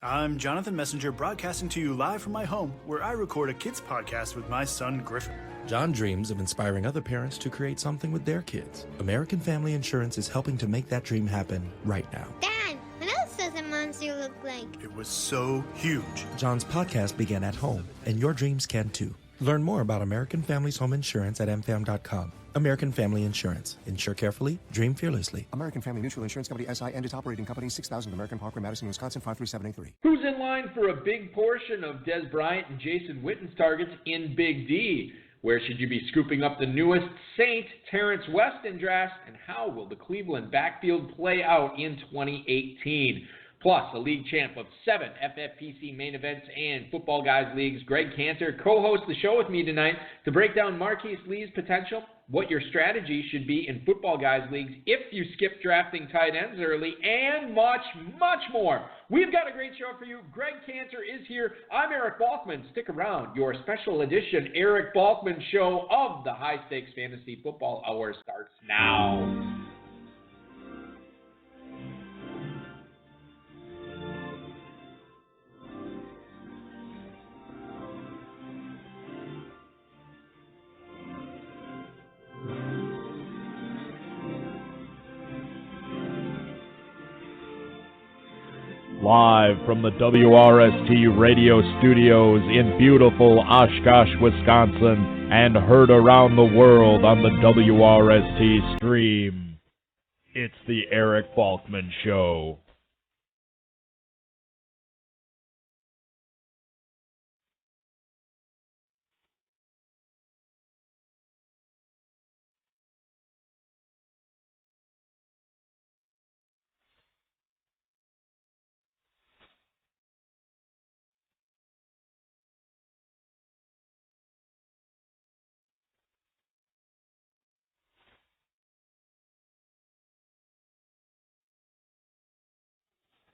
I'm Jonathan Messenger, broadcasting to you live from my home, where I record a kids podcast with my son, Griffin. John dreams of inspiring other parents to create something with their kids. American Family Insurance is helping to make that dream happen right now. Dad, what else does a monster look like? It was so huge. John's podcast began at home, and your dreams can too. Learn more about American Family's home insurance at mfam.com. American Family Insurance. Insure carefully, dream fearlessly. American Family Mutual Insurance Company, SI, and its operating company, 6000 American Parkway, Madison, Wisconsin, 53783. Who's in line for a big portion of Des Bryant and Jason Witten's targets in Big D? Where should you be scooping up the newest Saint Terrence Weston draft? And how will the Cleveland backfield play out in 2018? Plus, a league champ of 7 FFPC main events and Football Guys leagues, Greg Kanter, co-hosts the show with me tonight to break down Marquise Lee's potential, what your strategy should be in Football Guys leagues if you skip drafting tight ends early, and much, much more. We've got a great show for you. Greg Kanter is here. I'm Eric Balkman. Stick around. Your special edition Eric Balkman show of the High Stakes Fantasy Football Hour starts now. Live from the WRST radio studios in beautiful Oshkosh, Wisconsin, and heard around the world on the WRST stream. It's the Eric Balkman Show.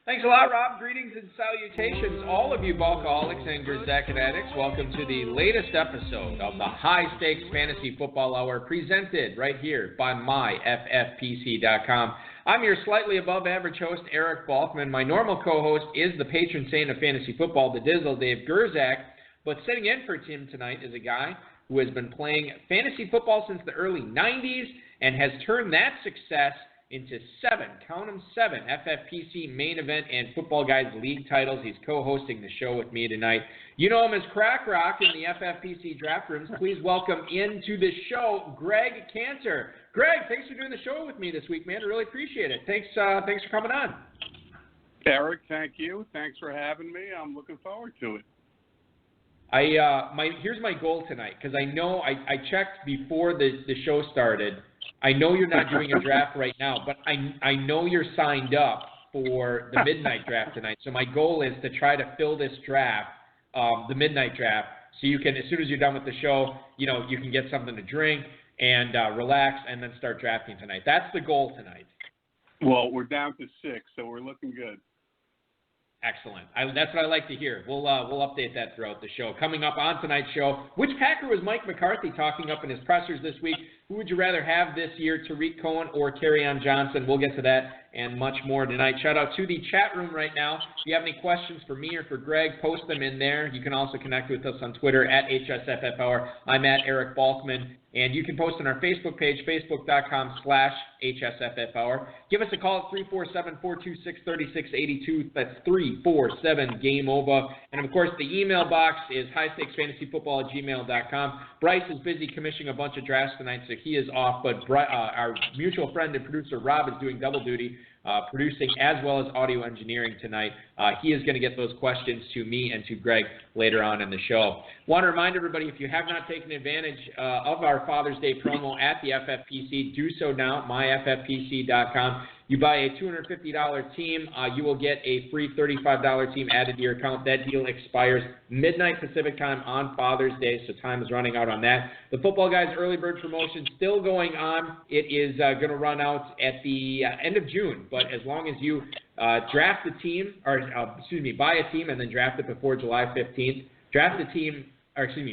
Thanks a lot, Rob. Greetings and salutations, all of you Bulkaholics and Grzak addicts. Welcome to the latest episode of the High Stakes Fantasy Football Hour, presented right here by myffpc.com. I'm your slightly above average host, Eric Balkman. My normal co-host is the patron saint of fantasy football, the Dizzle, Dave Grzak. But sitting in for Tim tonight is a guy who has been playing fantasy football since the early 90s and has turned that success into 7 FFPC main event and Football Guys league titles. He's co-hosting the show with me tonight. You know him as Crack Rock in the FFPC draft rooms. Please welcome into the show, Greg Kanter. Greg, thanks for doing the show with me this week, man. I really appreciate it. Thanks for coming on. Eric, thank you. Thanks for having me. I'm looking forward to it. Here's my goal tonight, because I know I checked before the show started. I know you're not doing a draft right now, but I know you're signed up for the midnight draft tonight. So my goal is to try to fill this draft, the midnight draft, so you can, as soon as you're done with the show, you can get something to drink and relax and then start drafting tonight. That's the goal tonight. Well, we're down to 6, so we're looking good. Excellent. That's what I like to hear. We'll update that throughout the show. Coming up on tonight's show, which Packer was Mike McCarthy talking up in his pressers this week? Who would you rather have this year, Tariq Cohen or Kerryon Johnson? We'll get to that and much more tonight. Shout out to the chat room right now. If you have any questions for me or for Greg, post them in there. You can also connect with us on Twitter at HSFF Hour. I'm at Eric Balkman. And you can post on our Facebook page, facebook.com/HSFF Hour. Give us a call at 347-426-3682. That's 347-GAME-OVA. And, of course, the email box is highstakesfantasyfootball@gmail.com. Bryce is busy commissioning a bunch of drafts tonight, so he is off. But our mutual friend and producer, Rob, is doing double duty, producing as well as audio engineering tonight. He is going to get those questions to me and to Greg later on in the show. Want to remind everybody, if you have not taken advantage of our Father's Day promo at the FFPC, do so now, myffpc.com. You buy a $250 team, you will get a free $35 team added to your account. That deal expires midnight Pacific time on Father's Day, so time is running out on that. The Football Guys early bird promotion still going on. It is going to run out at the end of June, but as long as you draft the team, or buy a team and then draft it before July 15th,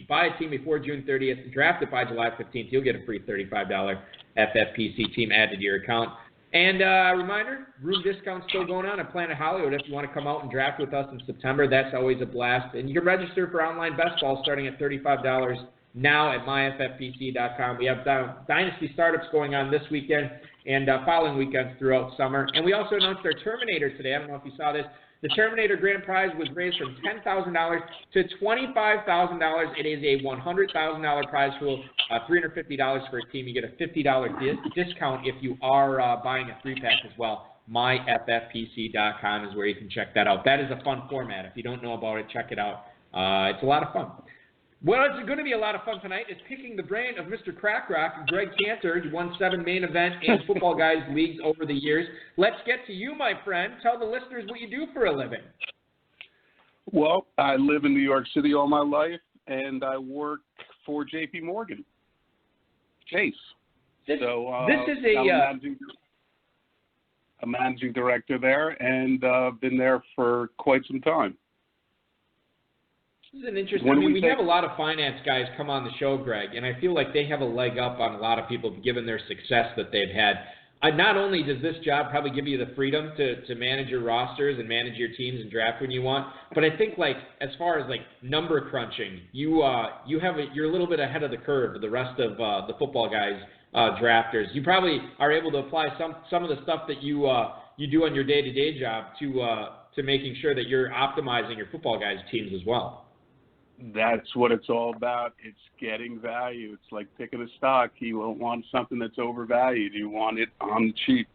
buy a team before June 30th, draft it by July 15th, you'll get a free $35 FFPC team added to your account. And reminder, room discount still going on at Planet Hollywood. If you want to come out and draft with us in September, that's always a blast. And you can register for online best ball starting at $35 now at myffpc.com. We have Dynasty startups going on this weekend and following weekends throughout summer. And we also announced our Terminator today. I don't know if you saw this. The Terminator grand prize was raised from $10,000 to $25,000. It is a $100,000 prize pool, $350 for a team. You get a $50 discount if you are buying a 3-pack as well. MyFFPC.com is where you can check that out. That is a fun format. If you don't know about it, check it out. It's a lot of fun. Well, it's going to be a lot of fun tonight. It's picking the brain of Mr. Crack Rock, Greg Kanter. He won 7 main event and Football Guys leagues over the years. Let's get to you, my friend. Tell the listeners what you do for a living. Well, I live in New York City all my life, and I work for J.P. Morgan Chase. This is I'm managing director there, and been there for quite some time. This is an interesting. We have a lot of finance guys come on the show, Greg, and I feel like they have a leg up on a lot of people given their success that they've had. Not only does this job probably give you the freedom to manage your rosters and manage your teams and draft when you want, but I think like as far as like number crunching, you're a little bit ahead of the curve of the rest of the Football Guys drafters. You probably are able to apply some of the stuff that you do on your day-to-day job to making sure that you're optimizing your Football Guys teams as well. That's what it's all about. It's getting value. It's like picking a stock. You won't want something that's overvalued. You want it on the cheap.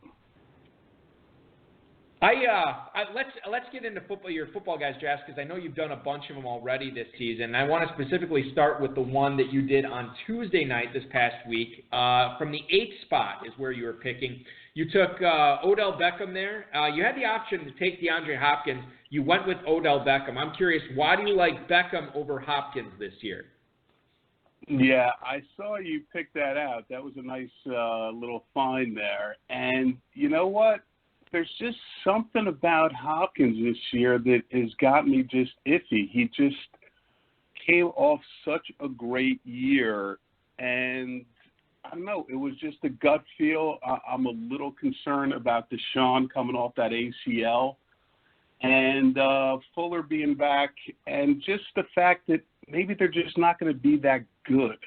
Let's get into your Football Guys drafts because I know you've done a bunch of them already this season. I want to specifically start with the one that you did on Tuesday night this past week. From the 8th spot is where you were picking. You took Odell Beckham there. You had the option to take DeAndre Hopkins. You went with Odell Beckham. I'm curious, why do you like Beckham over Hopkins this year? Yeah, I saw you pick that out. That was a nice little find there. And you know what? There's just something about Hopkins this year that has got me just iffy. He just came off such a great year, and I don't know, it was just a gut feel. I'm a little concerned about Deshaun coming off that ACL and Fuller being back, and just the fact that maybe they're just not going to be that good.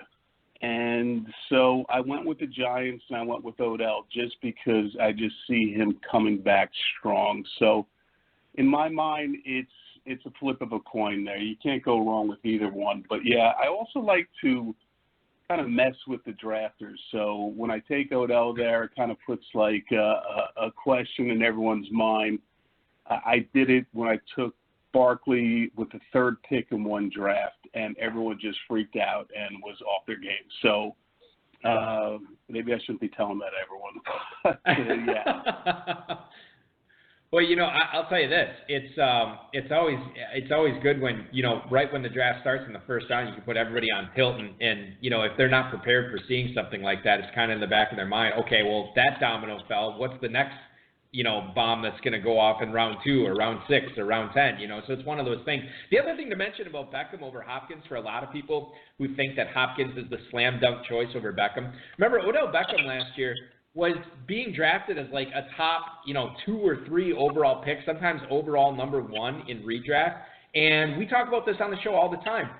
And so I went with the Giants and I went with Odell just because I just see him coming back strong. So in my mind, it's a flip of a coin there. You can't go wrong with either one. But, yeah, I also like to kind of mess with the drafters. So when I take Odell there, it kind of puts like a question in everyone's mind. I did it when I took Barkley with the 3rd pick in one draft, and everyone just freaked out and was off their game. So maybe I shouldn't be telling that to everyone. Yeah. Well, you know, I'll tell you this: it's always good when, you know, right when the draft starts in the first round, you can put everybody on tilt, and you know, if they're not prepared for seeing something like that, it's kind of in the back of their mind. Okay, well, that domino fell. What's the next, you know, bomb that's going to go off in round 2 or round 6 or round 10, you know, so it's one of those things. The other thing to mention about Beckham over Hopkins for a lot of people who think that Hopkins is the slam dunk choice over Beckham. Remember, Odell Beckham last year was being drafted as like a top, you know, 2 or 3 overall pick, sometimes overall number 1 in redraft. And we talk about this on the show all the time.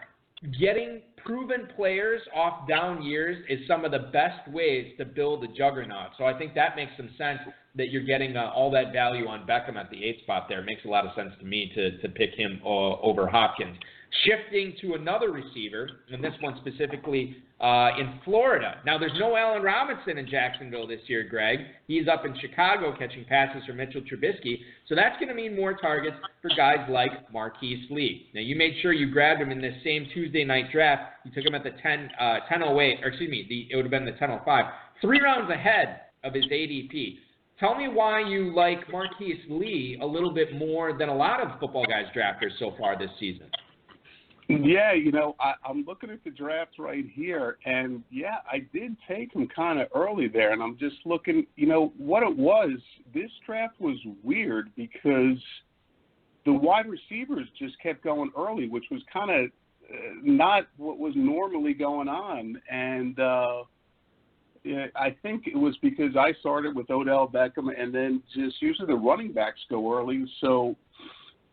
Getting proven players off down years is some of the best ways to build a juggernaut. So I think that makes some sense that you're getting all that value on Beckham at the 8th spot there. It makes a lot of sense to me to pick him over Hopkins. Shifting to another receiver, and this one specifically in Florida. Now, there's no Allen Robinson in Jacksonville this year, Greg. He's up in Chicago catching passes for Mitchell Trubisky. So that's going to mean more targets for guys like Marquise Lee. Now, you made sure you grabbed him in this same Tuesday night draft. You took him at the 10:08, or excuse me, it would have been the 10:05. 3 rounds ahead of his ADP. Tell me why you like Marquise Lee a little bit more than a lot of Football Guys drafters so far this season. Yeah, you know, I'm looking at the draft right here, and, yeah, I did take him kind of early there, and I'm just looking, you know, what it was, this draft was weird because the wide receivers just kept going early, which was kind of not what was normally going on, and I think it was because I started with Odell Beckham, and then just usually the running backs go early. So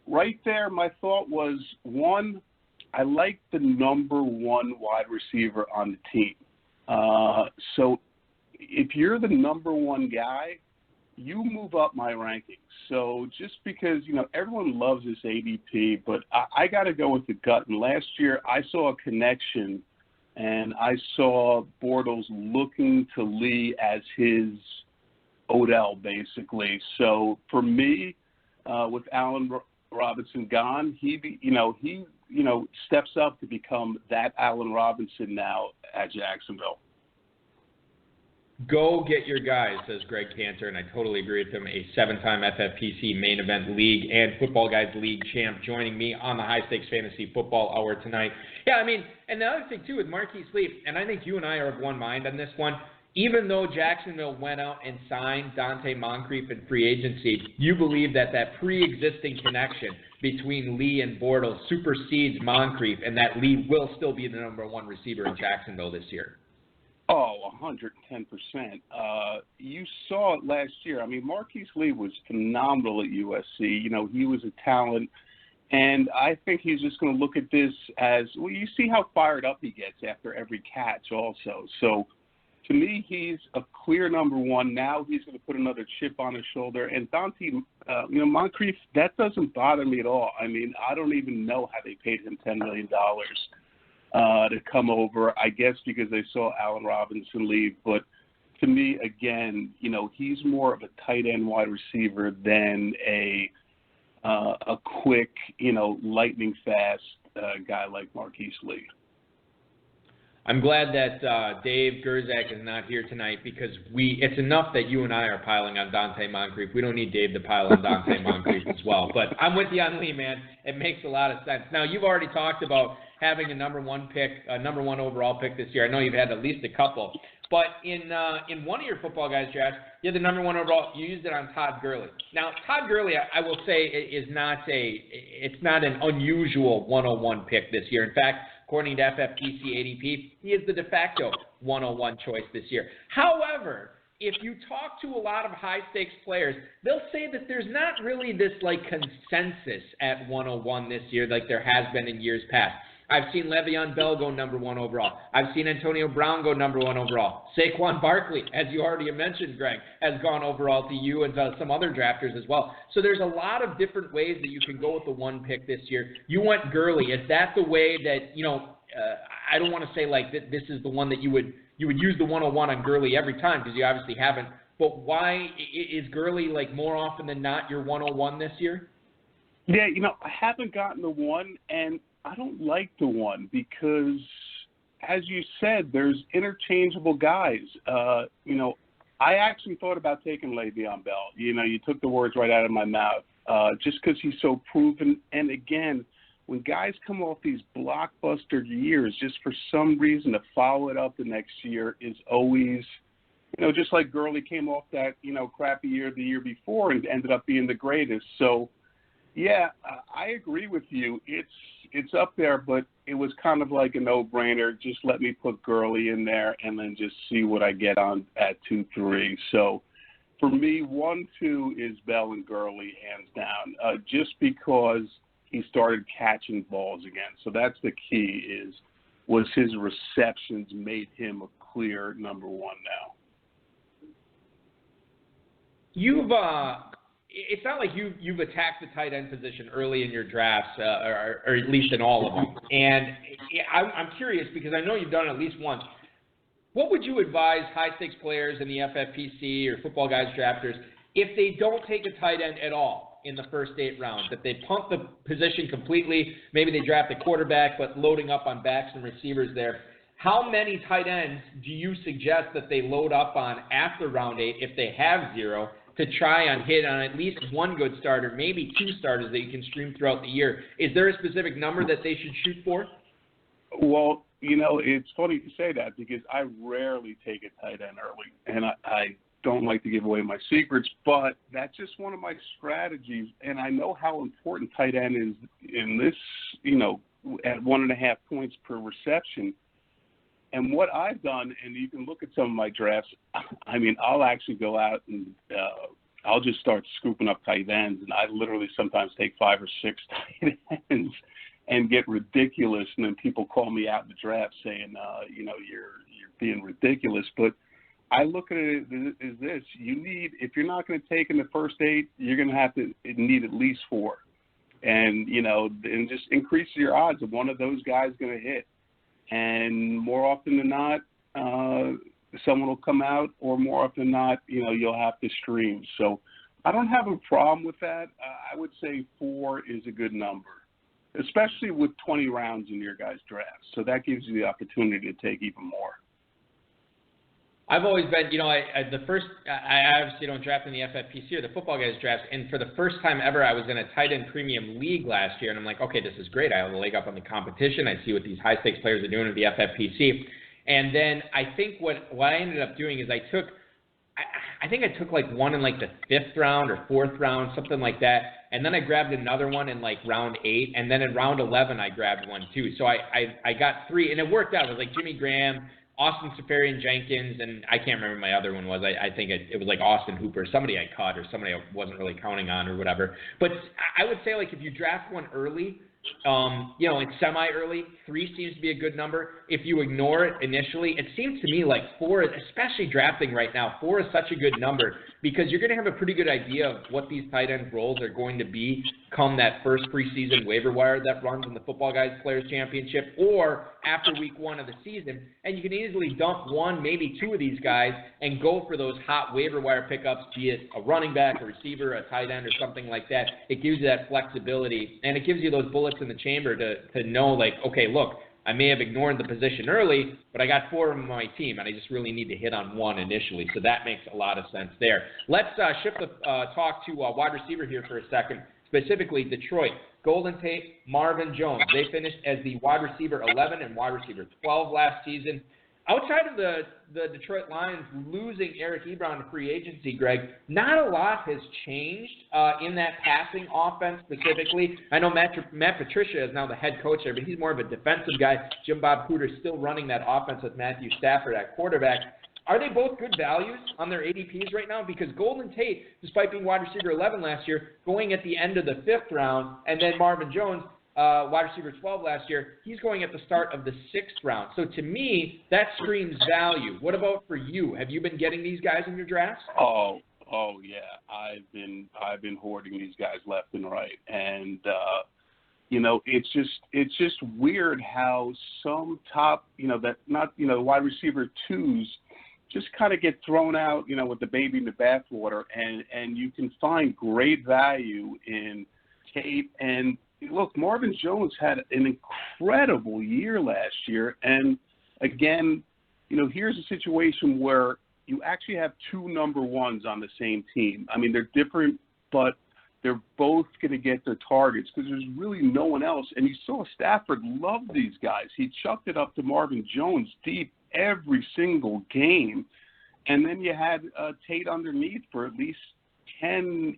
right there, my thought was, one, I like the number one wide receiver on the team. So if you're the number one guy, you move up my rankings. So just because, everyone loves this ADP, but I got to go with the gut. And last year I saw a connection, and I saw Bortles looking to Lee as his Odell, basically. So for me, with Allen Robinson gone, he steps up to become that Allen Robinson now at Jacksonville. Go get your guys, says Greg Kanter, and I totally agree with him. A 7-time FFPC main event league and Football Guys league champ joining me on the High Stakes Fantasy Football Hour tonight. Yeah, I mean, and the other thing, too, with Marquise Lee, and I think you and I are of one mind on this one, even though Jacksonville went out and signed Dante Moncrief in free agency, you believe that pre-existing connection between Lee and Bortles supersedes Moncrief, and that Lee will still be the number one receiver in Jacksonville this year. Oh, 110%. You saw it last year. I mean, Marquise Lee was phenomenal at USC. He was a talent. And I think he's just going to look at this as, well, you see how fired up he gets after every catch also. So to me, he's a clear number one. Now he's going to put another chip on his shoulder. And Dante, Moncrief, that doesn't bother me at all. I mean, I don't even know how they paid him $10 million. To come over, I guess because they saw Allen Robinson leave. But to me, again, he's more of a tight end wide receiver than a quick, lightning fast guy like Marquise Lee. I'm glad that Dave Gerzak is not here tonight because it's enough that you and I are piling on Dante Moncrief. We don't need Dave to pile on Dante Moncrief as well. But I'm with you on Lee, man. It makes a lot of sense. Now, you've already talked about having a number one overall pick this year. I know you've had at least a couple. But in one of your Football Guys drafts, you had the number one overall. You used it on Todd Gurley. Now, Todd Gurley, I will say, is not an unusual 101 pick this year. In fact, according to FFPC ADP, he is the de facto 101 choice this year. However, if you talk to a lot of high-stakes players, they'll say that there's not really this consensus at 101 this year like there has been in years past. I've seen Le'Veon Bell go number one overall. I've seen Antonio Brown go number one overall. Saquon Barkley, as you already mentioned, Greg, has gone overall to you and some other drafters as well. So there's a lot of different ways that you can go with the one pick this year. You went Gurley. Is that the way that, I don't want to say this is the one that you would use the 101 on Gurley every time because you obviously haven't. But why is Gurley more often than not your 101 this year? Yeah, I haven't gotten the one, and I don't like the one because, as you said, there's interchangeable guys. I actually thought about taking Le'Veon Bell. You took the words right out of my mouth just because he's so proven. And, again, when guys come off these blockbuster years, just for some reason to follow it up the next year is always, just like Gurley came off that, crappy year the year before and ended up being the greatest. So, yeah, I agree with you. It's up there, but it was kind of like a no-brainer. Just let me put Gurley in there and then just see what I get on at 2-3. So for me, 1-2 is Bell and Gurley, hands down, just because he started catching balls again. So that's the key was his receptions made him a clear number one now. It's not like you've attacked the tight end position early in your drafts, or at least in all of them. And I'm curious because I know you've done it at least once. What would you advise high-stakes players in the FFPC or Football Guys drafters if they don't take a tight end at all in the first 8 rounds, that they punt the position completely, maybe they draft a quarterback but loading up on backs and receivers there? How many tight ends do you suggest that they load up on after round 8 if they have 0? To try and hit on at least one good starter, maybe 2 starters that you can stream throughout the year? Is there a specific number that they should shoot for? Well, it's funny you say that because I rarely take a tight end early, and I don't like to give away my secrets, but that's just one of my strategies, and I know how important tight end is in this, at 1.5 points per reception. And what I've done, and you can look at some of my drafts, I mean, I'll actually go out and I'll just start scooping up tight ends, and I literally sometimes take 5 or 6 tight ends and get ridiculous, and then people call me out in the draft saying, you're being ridiculous. But I look at it as this: you need, if you're not going to take in the first 8, you're going to have to need at least 4, and and just increase your odds of one of those guys going to hit. And more often than not, someone will come out, or more often than not, you'll have to stream. So I don't have a problem with that. I would say 4 is a good number, especially with 20 rounds in your guys' draft. So that gives you the opportunity to take even more. I've always been, I obviously don't draft in the FFPC or the Football Guys draft, and for the first time ever, I was in a tight end premium league last year, and I'm like, okay, this is great. I have a leg up on the competition. I see what these high-stakes players are doing with the FFPC. And then I think what I ended up doing is I took like one in like the 5th round or 4th round, something like that. And then I grabbed another one in like round 8. And then in round 11, I grabbed one too. So I got 3, and it worked out. It was like Jimmy Graham, Austin Safarian-Jenkins, and I can't remember my other one was. I think it was like Austin Hooper, somebody I caught or somebody I wasn't really counting on or whatever. But I would say, like, if you draft one early, it's semi-early, 3 seems to be a good number. If you ignore it initially, it seems to me like 4, especially drafting right now, 4 is such a good number because you're going to have a pretty good idea of what these tight end roles are going to be come that first preseason waiver wire that runs in the Football Guys Players Championship or after week 1 of the season. And you can easily dump 1, maybe 2 of these guys and go for those hot waiver wire pickups, be it a running back, a receiver, a tight end, or something like that. It gives you that flexibility, and it gives you those bullets in the chamber to know, like, okay, look, I may have ignored the position early, but I got 4 on my team, and I just really need to hit on 1 initially. So that makes a lot of sense there. Let's shift the talk to wide receiver here for a second, specifically Detroit. Golden Tate, Marvin Jones. They finished as the wide receiver 11 and wide receiver 12 last season. Outside of the Detroit Lions losing Eric Ebron to free agency, Greg, not a lot has changed in that passing offense specifically. I know Matt Patricia is now the head coach there, but he's more of a defensive guy. Jim Bob Cooter is still running that offense with Matthew Stafford at quarterback. Are they both good values on their ADPs right now? Because Golden Tate, despite being wide receiver 11 last year, going at the end of the 5th round, and then Marvin Jones, wide receiver 12 last year, he's going at the start of the 6th round. So to me, that screams value. What about for you? Have you been getting these guys in your drafts? Oh yeah. I've been hoarding these guys left and right, and it's just weird how some top wide receiver 2s just kind of get thrown out, with the baby in the bathwater, and you can find great value in Tate. And look, Marvin Jones had an incredible year last year, and again, here's a situation where you actually have 2 number 1s on the same team. I mean, they're different, but they're both going to get their targets because there's really no one else. And you saw Stafford love these guys. He chucked it up to Marvin Jones deep every single game. And then you had Tate underneath for at least 10,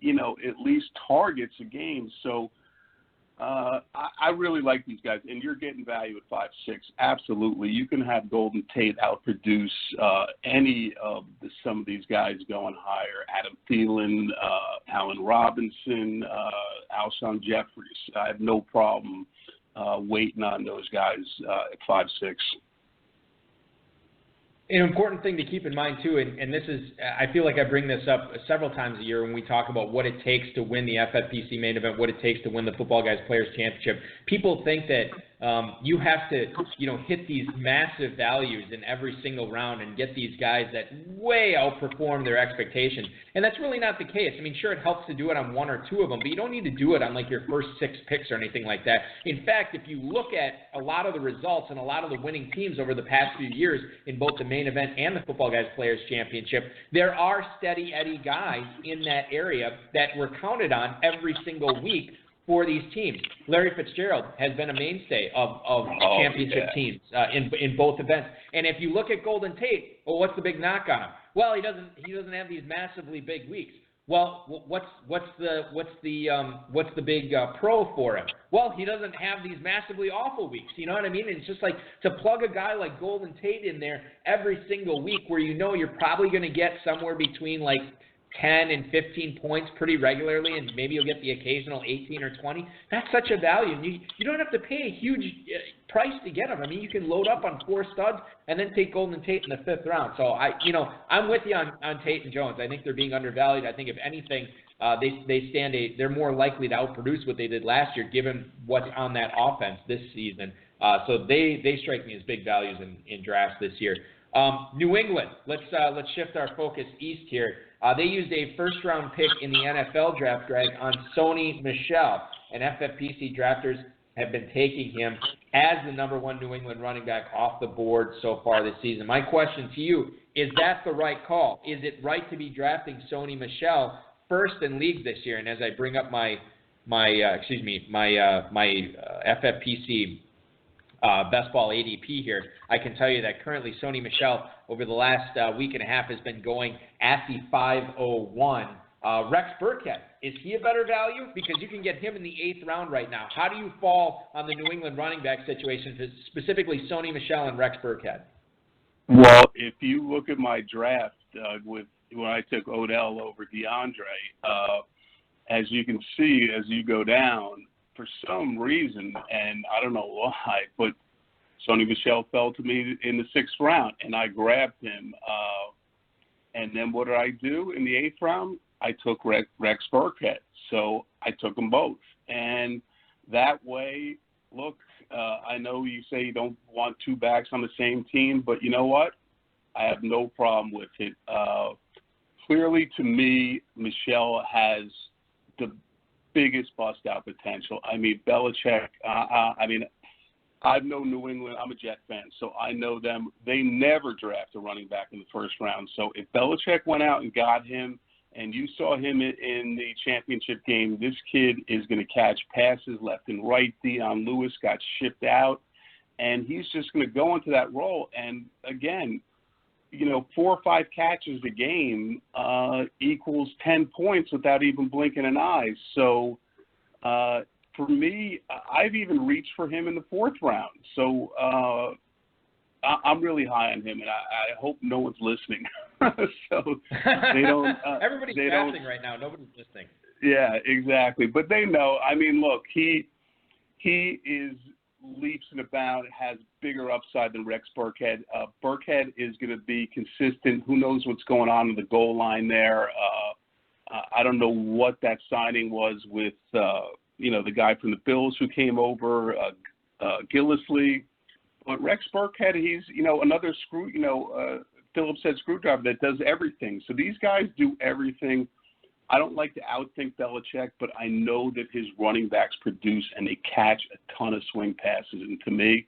targets a game. So I really like these guys, and you're getting value at 5-6. Absolutely. You can have Golden Tate outproduce any of some of these guys going higher. Adam Thielen, Allen Robinson, Alshon Jeffries. I have no problem waiting on those guys at 5-6. An important thing to keep in mind, too, and this is, I feel like I bring this up several times a year when we talk about what it takes to win the FFPC main event, what it takes to win the Football Guys Players Championship. People think that you have to, hit these massive values in every single round and get these guys that way outperform their expectations. And that's really not the case. I mean, sure, it helps to do it on 1 or 2 of them, but you don't need to do it on like your first 6 picks or anything like that. In fact, if you look at a lot of the results and a lot of the winning teams over the past few years in both the main event and the Football Guys Players Championship, there are steady Eddie guys in that area that were counted on every single week for these teams. Larry Fitzgerald has been a mainstay of championship teams in both events. And if you look at Golden Tate, well, what's the big knock on him? Well, he doesn't have these massively big weeks. Well, what's the big pro for him? Well, he doesn't have these massively awful weeks. You know what I mean? It's just like to plug a guy like Golden Tate in there every single week, where you know you're probably going to get somewhere between like 10 and 15 points pretty regularly, and maybe you'll get the occasional 18 or 20. That's such a value. And you don't have to pay a huge price to get him. I mean, you can load up on 4 studs and then take Golden Tate in the 5th round. So I'm with you on Tate and Jones. I think they're being undervalued. I think if anything, they're more likely to outproduce what they did last year, given what's on that offense this season. So they strike me as big values in drafts this year. New England. Let's shift our focus east here. They used a first-round pick in the NFL draft, Greg, on Sony Michel, and FFPC drafters have been taking him as the number 1 New England running back off the board so far this season. My question to you, is that the right call? Is it right to be drafting Sony Michel first in league this year? And as I bring up my FFPC best ball ADP here, I can tell you that currently Sony Michel over the last week and a half has been going at the 501. Rex Burkhead, is he a better value? Because you can get him in the 8th round right now. How do you fall on the New England running back situation, specifically Sony Michel and Rex Burkhead? Well, if you look at my draft when I took Odell over DeAndre, as you can see, as you go down, for some reason, and I don't know why, but Sony Michel fell to me in the 6th round, and I grabbed him. And then what did I do in the 8th round? I took Rex Burkhead. So I took them both. And that way, look, I know you say you don't want 2 backs on the same team, but you know what? I have no problem with it. Clearly, to me, Michel has the biggest bust-out potential. I mean, Belichick, I've known New England. I'm a Jet fan, so I know them. They never draft a running back in the 1st round. So if Belichick went out and got him, and you saw him in the championship game, this kid is going to catch passes left and right. Deion Lewis got shipped out, and he's just going to go into that role. And, again, 4 or 5 catches a game equals 10 points without even blinking an eye. So, for me, I've even reached for him in the 4th round. So I'm really high on him, and I hope no one's listening. So they don't. Everybody's drafting right now. Nobody's listening. Yeah, exactly. But they know. I mean, look, he is leaps and about, has bigger upside than Rex Burkhead. Burkhead is going to be consistent. Who knows what's going on in the goal line there? I don't know what that signing was with the guy from the Bills who came over, Gillislee. But Rex Burkhead, he's, another Phillips said screwdriver that does everything. So these guys do everything. I don't like to outthink Belichick, but I know that his running backs produce and they catch a ton of swing passes. And to me,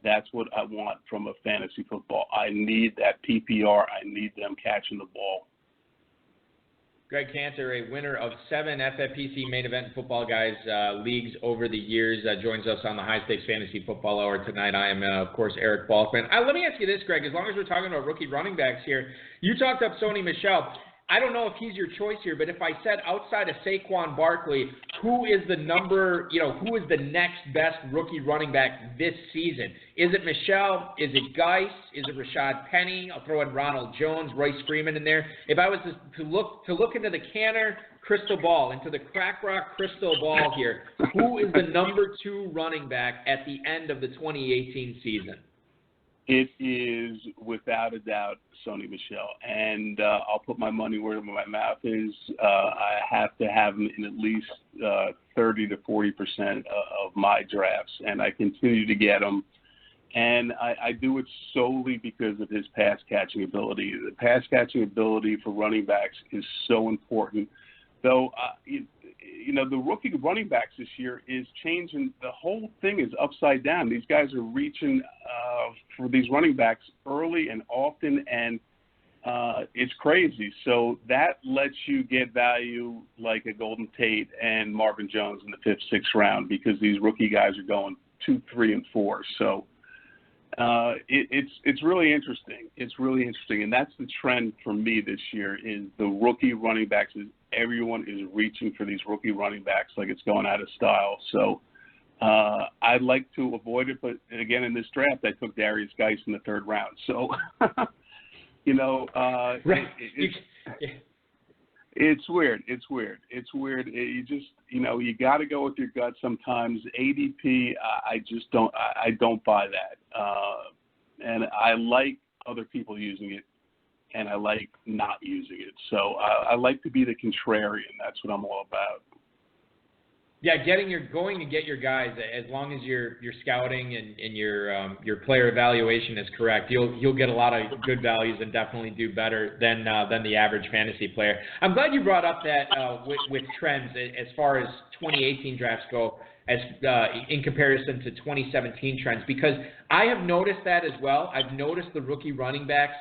that's what I want from a fantasy football. I need that PPR. I need them catching the ball. Greg Kanter, a winner of 7 FFPC main event football guys leagues over the years, joins us on the High Stakes Fantasy Football Hour tonight. I am, of course, Eric Balkman. Let me ask you this, Greg. As long as we're talking about rookie running backs here, you talked up Sony Michel. I don't know if he's your choice here, but if I said outside of Saquon Barkley, who is the next best rookie running back this season? Is it Michel? Is it Geis? Is it Rashad Penny? I'll throw in Ronald Jones, Royce Freeman in there. If I was to look into the Kanter crystal ball, into the Crack Rock crystal ball here, who is the number 2 running back at the end of the 2018 season? It is, without a doubt, Sony Michel. And I'll put my money where my mouth is. I have to have him in at least 30 to 40% of my drafts, and I continue to get him. And I do it solely because of his pass-catching ability. The pass-catching ability for running backs is so important. Though, the rookie running backs this year is changing. The whole thing is upside down. These guys are reaching for these running backs early and often, and it's crazy. So that lets you get value like a Golden Tate and Marvin Jones in the 5th, 6th round because these rookie guys are going 2, 3, and 4. So It's really interesting. It's really interesting, and that's the trend for me this year is the rookie running backs. Everyone is reaching for these rookie running backs like it's going out of style. So I'd like to avoid it, but again, in this draft, I took Darius Geis in the 3rd round. So, right. It's weird. You just, you got to go with your gut sometimes. ADP, I don't buy that. And I like other people using it, and I like not using it. So I like to be the contrarian. That's what I'm all about. Yeah, going to get your guys as long as your scouting and your player evaluation is correct. You'll get a lot of good values and definitely do better than the average fantasy player. I'm glad you brought up that with trends as far as 2018 drafts go, as in comparison to 2017 trends, because I have noticed that as well. I've noticed the rookie running backs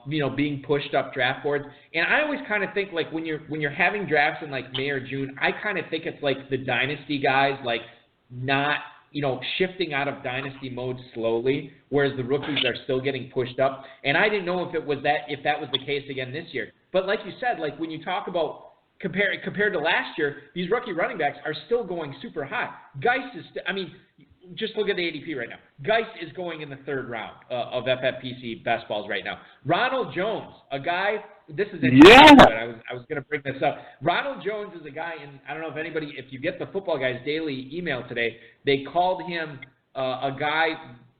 being pushed up draft boards. And I always kind of think like when you're having drafts in like May or June, I kind of think it's like the dynasty guys like not, shifting out of dynasty mode slowly, whereas the rookies are still getting pushed up. And I didn't know if that was the case again this year. But like you said, like when you talk about compared to last year, these rookie running backs are still going super high. Geis is, just look at the ADP right now. Geis is going in the 3rd round of FFPC best balls right now. Ronald Jones, a guy, this is interesting. Yeah. I was going to bring this up. Ronald Jones is a guy, and I don't know if you get the Football Guys daily email today, they called him a guy,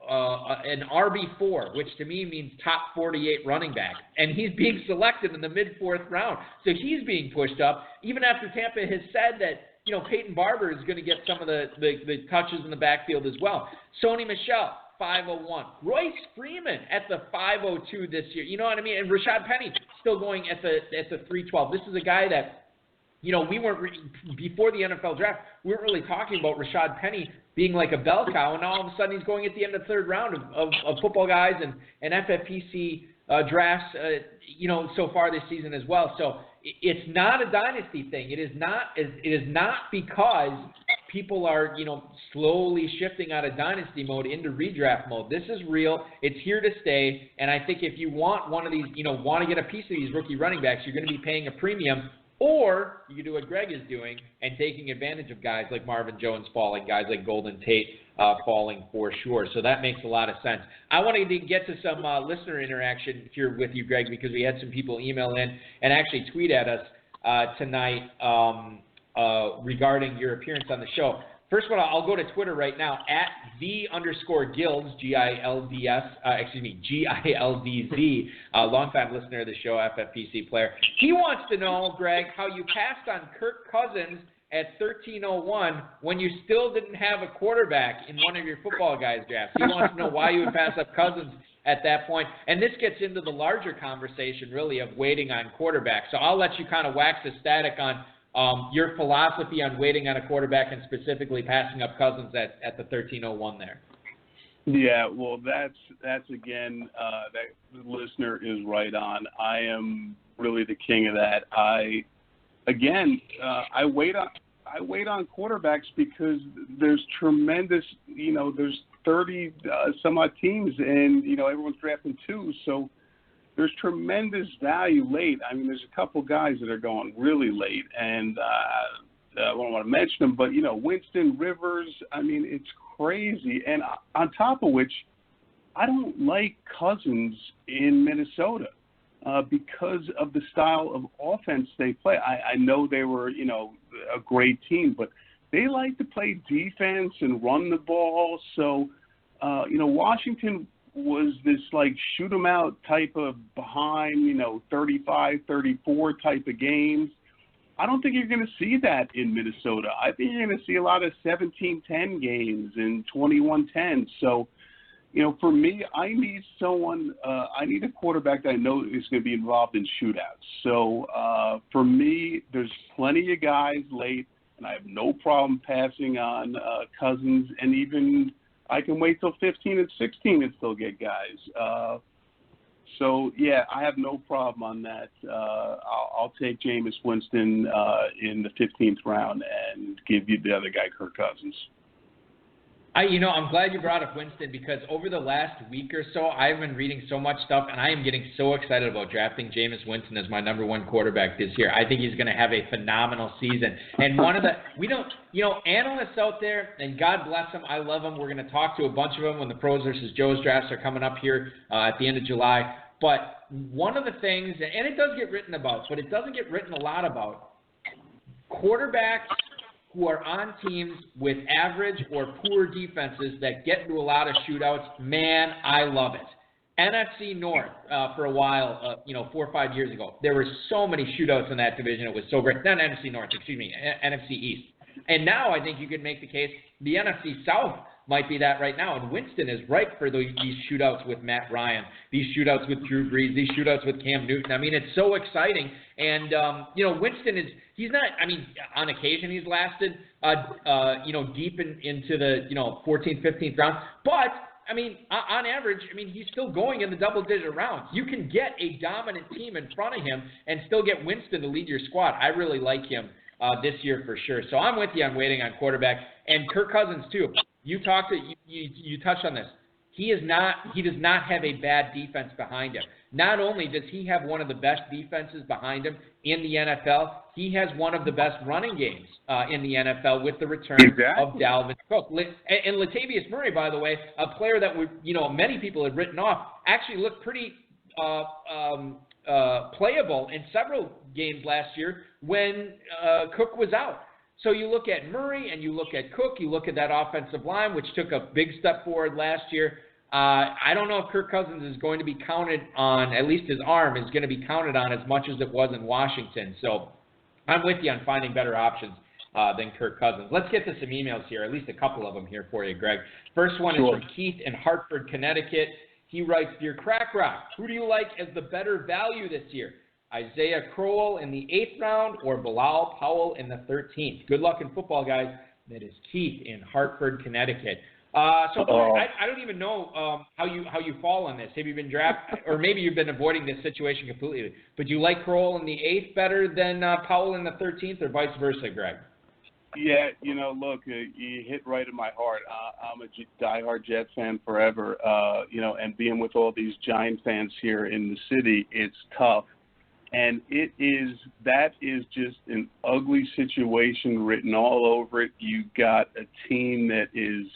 an RB4, which to me means top 48 running back. And he's being selected in the mid-4th round. So he's being pushed up, even after Tampa has said that, Peyton Barber is going to get some of the touches in the backfield as well. Sony Michel, 501. Royce Freeman at the 502 this year. You know what I mean? And Rashad Penny still going at the 312. This is a guy that, we weren't before the NFL draft, we weren't really talking about Rashad Penny being like a bell cow, and all of a sudden he's going at the end of the 3rd round of Football Guys and FFPC drafts, so far this season as well. So it's not a dynasty thing. It is not because people are, slowly shifting out of dynasty mode into redraft mode. This is real. It's here to stay. And I think if you want one of these, want to get a piece of these rookie running backs, you're going to be paying a premium. Or you can do what Greg is doing and taking advantage of guys like Marvin Jones falling, guys like Golden Tate falling for sure. So that makes a lot of sense. I wanted to get to some listener interaction here with you, Greg, because we had some people email in and actually tweet at us tonight regarding your appearance on the show. First of all, I'll go to Twitter right now at @the_Gilds, Gildz, longtime listener of the show, FFPC player. He wants to know, Greg, how you passed on Kirk Cousins at 1301 when you still didn't have a quarterback in one of your Football Guys drafts. He wants to know why you would pass up Cousins at that point. And this gets into the larger conversation, really, of waiting on quarterbacks. So I'll let you kind of wax ecstatic on your philosophy on waiting on a quarterback and specifically passing up Cousins at the 1301 there. Yeah, well, that's again, that listener is right on. I am really the king of that. I wait on quarterbacks because there's tremendous, there's 30 some odd teams, and everyone's drafting 2, so there's tremendous value late. I mean, there's a couple guys that are going really late, and I don't want to mention them, but, Winston, Rivers, I mean, it's crazy. And on top of which, I don't like Cousins in Minnesota because of the style of offense they play. I know they were, a great team, but they like to play defense and run the ball. So, Washington was this like shoot 'em out type of behind, 35, 34 type of games. I don't think you're going to see that in Minnesota. I think you're going to see a lot of 17-10 games and 21-10. So, for me, I need someone, I need a quarterback that I know is going to be involved in shootouts. So, for me, there's plenty of guys late, and I have no problem passing on Cousins, and even I can wait till 15 and 16 and still get guys. So, yeah, I have no problem on that. I'll take Jameis Winston in the 15th round and give you the other guy, Kirk Cousins. I'm glad you brought up Winston, because over the last week or so, I've been reading so much stuff, and I am getting so excited about drafting Jameis Winston as my number one quarterback this year. I think he's going to have a phenomenal season. And analysts out there, and God bless them, I love them. We're going to talk to a bunch of them when the Pros versus Joes drafts are coming up here at the end of July. But one of the things, and it does get written about, but it doesn't get written a lot about, quarterbacks who are on teams with average or poor defenses that get into a lot of shootouts. Man, I love it. NFC North for a while, 4 or 5 years ago, there were so many shootouts in that division. It was so great. Not NFC North, NFC East. And now I think you could make the case the NFC South might be that right now. And Winston is ripe for these shootouts with Matt Ryan, these shootouts with Drew Brees, these shootouts with Cam Newton. I mean, it's so exciting. And, Winston he's not, on occasion he's lasted, deep into the, 14th, 15th round. But, on average, he's still going in the double-digit rounds. You can get a dominant team in front of him and still get Winston to lead your squad. I really like him this year for sure. So I'm with you on waiting on quarterback. And Kirk Cousins, too. You touched on this. He does not have a bad defense behind him. Not only does he have one of the best defenses behind him in the NFL, he has one of the best running games in the NFL with the return of Dalvin Cook. And Latavius Murray, by the way, a player that many people had written off, actually looked pretty playable in several games last year when Cook was out. So you look at Murray and you look at Cook, you look at that offensive line, which took a big step forward last year. I don't know if Kirk Cousins is going to be counted on, at least his arm is going to be counted on as much as it was in Washington. So I'm with you on finding better options than Kirk Cousins. Let's get to some emails here, at least a couple of them here for you, Greg. First one is from Keith in Hartford, Connecticut. He writes, Dear Crack Rock, who do you like as the better value this year? Isaiah Crowell in the 8th round or Bilal Powell in the 13th? Good luck in football, guys. That is Keith in Hartford, Connecticut. I don't even know how you fall on this. Have you been drafted, or maybe you've been avoiding this situation completely? But do you like Crowell in the 8th better than Powell in the 13th, or vice versa, Greg? Yeah, look, you hit right in my heart. I'm a diehard Jets fan forever, and being with all these Giant fans here in the city, it's tough. And that is just an ugly situation written all over it. You got a team that is,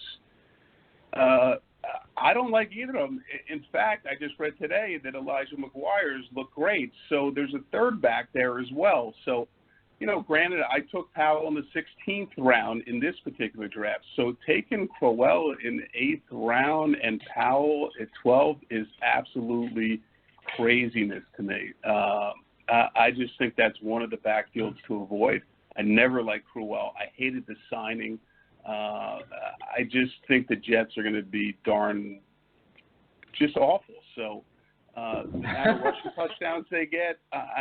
I don't like either of them. In fact, I just read today that Elijah McGuire's look great. So there's a third back there as well. So, granted, I took Powell in the 16th round in this particular draft. So taking Crowell in the 8th round and Powell at 12 is absolutely craziness to me. I just think that's one of the backfields to avoid. I never liked Crowell. I hated the signing. I just think the Jets are going to be just awful. So the amount of rushing touchdowns they get,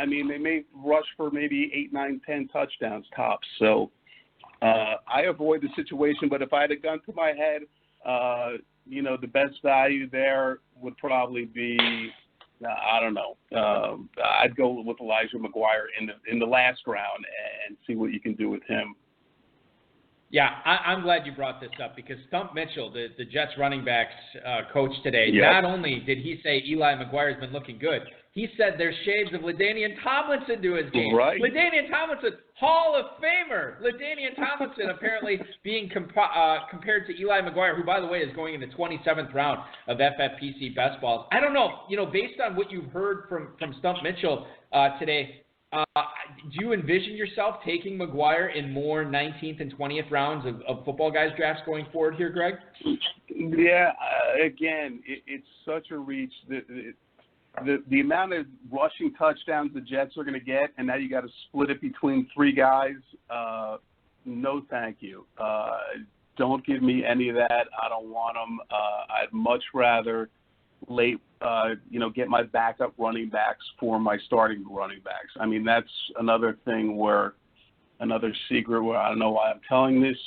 they may rush for maybe 8, 9, 10 touchdowns tops. So I avoid the situation. But if I had a gun to my head, the best value there would probably be, I don't know. I'd go with Elijah McGuire in the last round and see what you can do with him. Yeah, I'm glad you brought this up, because Stump Mitchell, the Jets running backs coach today, not only did he say Eli McGuire's been looking good, he said there's shades of LaDainian Tomlinson to his game. Right. LaDainian Tomlinson, Hall of Famer. LaDainian Tomlinson apparently being compared to Eli McGuire, who, by the way, is going in the 27th round of FFPC best balls. I don't know, based on what you've heard from Stump Mitchell today, do you envision yourself taking McGuire in more 19th and 20th rounds of Football Guys drafts going forward here, Greg? Yeah, again, it's such a reach. The amount of rushing touchdowns the Jets are going to get, and now you got to split it between 3 guys, no thank you. Don't give me any of that. I don't want them. I'd much rather get my backup running backs for my starting running backs. That's another thing another secret where I don't know why I'm telling this.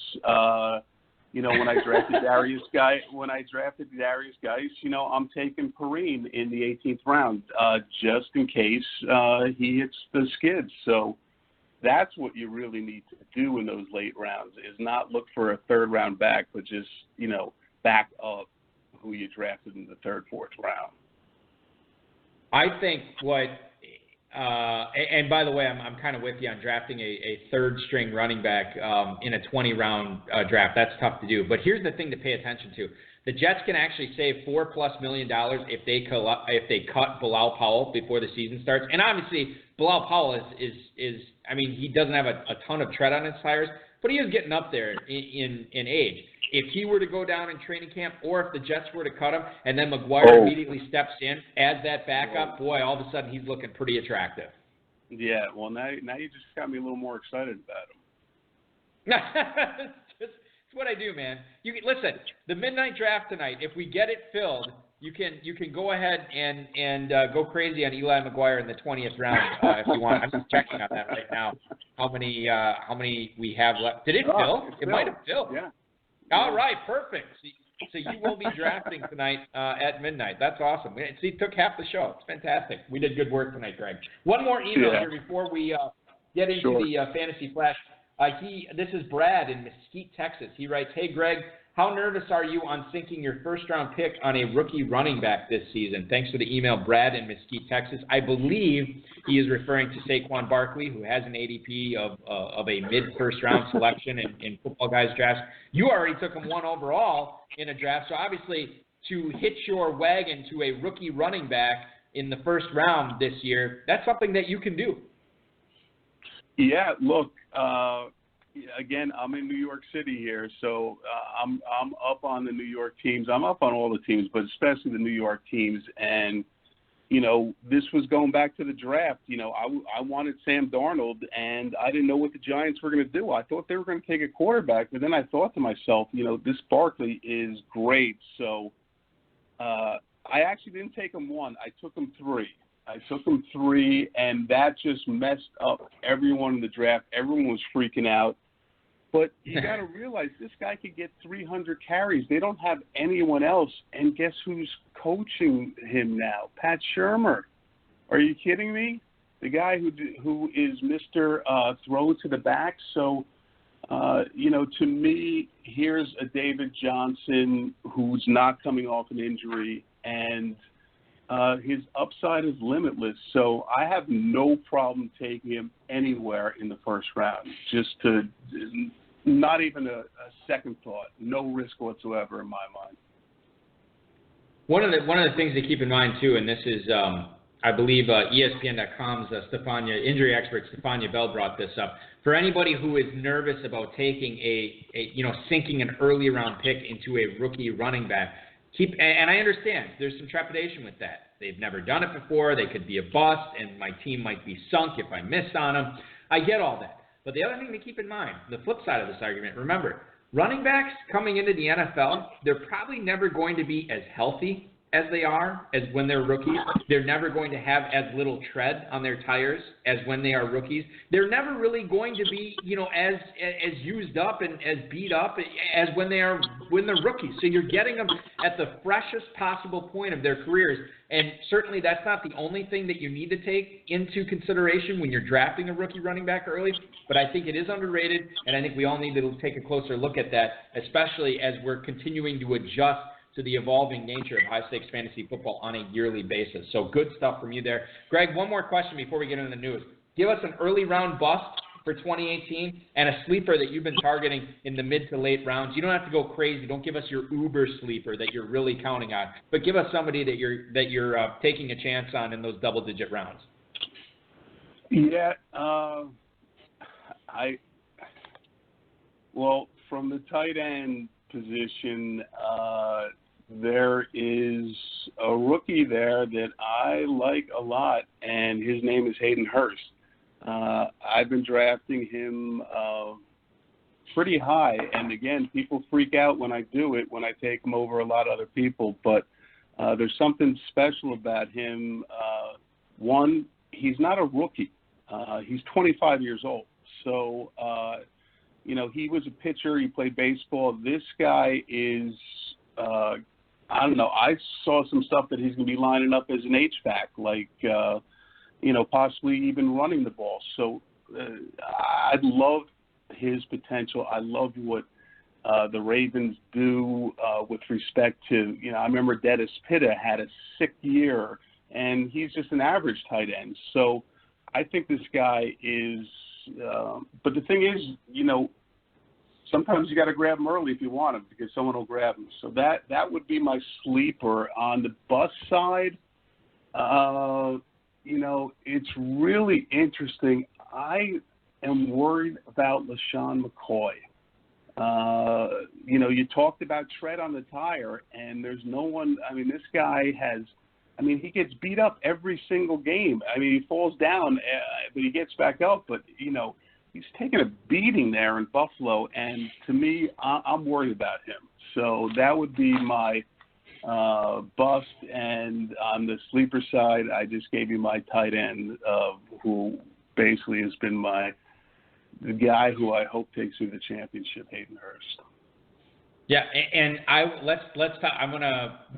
When I drafted Darius Geis, I'm taking Perrine in the 18th round, just in case he hits the skids. So, That's what you really need to do in those late rounds, is not look for a third round back, but just, back up who you drafted in the third, fourth round. I think and by the way, I'm kind of with you on drafting a third string running back in a 20-round draft. That's tough to do. But here's the thing to pay attention to. The Jets can actually save $4+ million if they cut Bilal Powell before the season starts. And obviously, Bilal Powell is he doesn't have a ton of tread on his tires, but he is getting up there in age. If he were to go down in training camp, or if the Jets were to cut him, and then McGuire immediately steps in as that backup, boy, all of a sudden he's looking pretty attractive. Yeah, well, now you just got me a little more excited about him. It's what I do, man. Listen, the midnight draft tonight, if we get it filled, you can go ahead and go crazy on Eli McGuire in the 20th round if you want. I'm just checking on that right now. How many we have left? Did it fill? It might have filled. Yeah. All right, perfect. So you will be drafting tonight at midnight. That's awesome. See, it took half the show. It's fantastic. We did good work tonight, Greg. One more email here before we get into the Fantasy Flash. This is Brad in Mesquite, Texas. He writes, "Hey, Greg, how nervous are you on sinking your first-round pick on a rookie running back this season?" Thanks for the email, Brad in Mesquite, Texas. I believe he is referring to Saquon Barkley, who has an ADP of a mid-first-round selection in Footballguys drafts. You already took him 1 overall in a draft, so obviously to hitch your wagon to a rookie running back in the first round this year, that's something that you can do. Yeah, look, again, I'm in New York City here, so I'm up on the New York teams. I'm up on all the teams, but especially the New York teams. And, this was going back to the draft. I wanted Sam Darnold, and I didn't know what the Giants were going to do. I thought they were going to take a quarterback, but then I thought to myself, this Barkley is great. So I actually didn't take him 1. I took him 3. And that just messed up everyone in the draft. Everyone was freaking out. But you got to realize this guy could get 300 carries. They don't have anyone else. And guess who's coaching him now? Pat Shurmur. Are you kidding me? The guy who is Mr. Throw to the back. So, to me, here's a David Johnson who's not coming off an injury, and his upside is limitless. So I have no problem taking him anywhere in the first round, not even a second thought, no risk whatsoever in my mind. One of the things to keep in mind too, and this is I believe ESPN.com's injury expert Stefania Bell brought this up. For anybody who is nervous about taking sinking an early round pick into a rookie running back, and I understand there's some trepidation with that. They've never done it before. They could be a bust, and my team might be sunk if I miss on them. I get all that. But the other thing to keep in mind, the flip side of this argument, remember, running backs coming into the NFL, they're probably never going to be as healthy as they are as when they're rookies. They're never going to have as little tread on their tires as when they are rookies. They're never really going to be, as used up and as beat up as when they're rookies. So you're getting them at the freshest possible point of their careers. And certainly that's not the only thing that you need to take into consideration when you're drafting a rookie running back early. But I think it is underrated, and I think we all need to take a closer look at that, especially as we're continuing to adjust to the evolving nature of high-stakes fantasy football on a yearly basis. So good stuff from you there. Greg, one more question before we get into the news. Give us an early round bust for 2018 and a sleeper that you've been targeting in the mid to late rounds. You don't have to go crazy. Don't give us your uber sleeper that you're really counting on, but give us somebody that you're taking a chance on in those double-digit rounds. Yeah, from the tight end position, there is a rookie there that I like a lot, and his name is Hayden Hurst. I've been drafting him pretty high, and again, people freak out when I do it, when I take him over a lot of other people, but there's something special about him. One, he's not a rookie. He's 25 years old, so he was a pitcher. He played baseball. This guy is, I don't know. I saw some stuff that he's going to be lining up as an H-back, possibly even running the ball. So I love his potential. I love what the Ravens do with respect to, I remember Dennis Pitta had a sick year, and he's just an average tight end. So I think this guy is but the thing is, sometimes you got to grab him early if you want him because someone will grab him. So that would be my sleeper. On the bus side, it's really interesting. I am worried about LaShawn McCoy. You talked about tread on the tire, and there's no one. I mean, this guy has. I mean, he gets beat up every single game. I mean, he falls down, but he gets back up. But he's taking a beating there in Buffalo, and to me, I'm worried about him. So that would be my bust. And on the sleeper side, I just gave you my tight end, who basically has been the guy who I hope takes me the championship, Hayden Hurst. Yeah, and let's talk.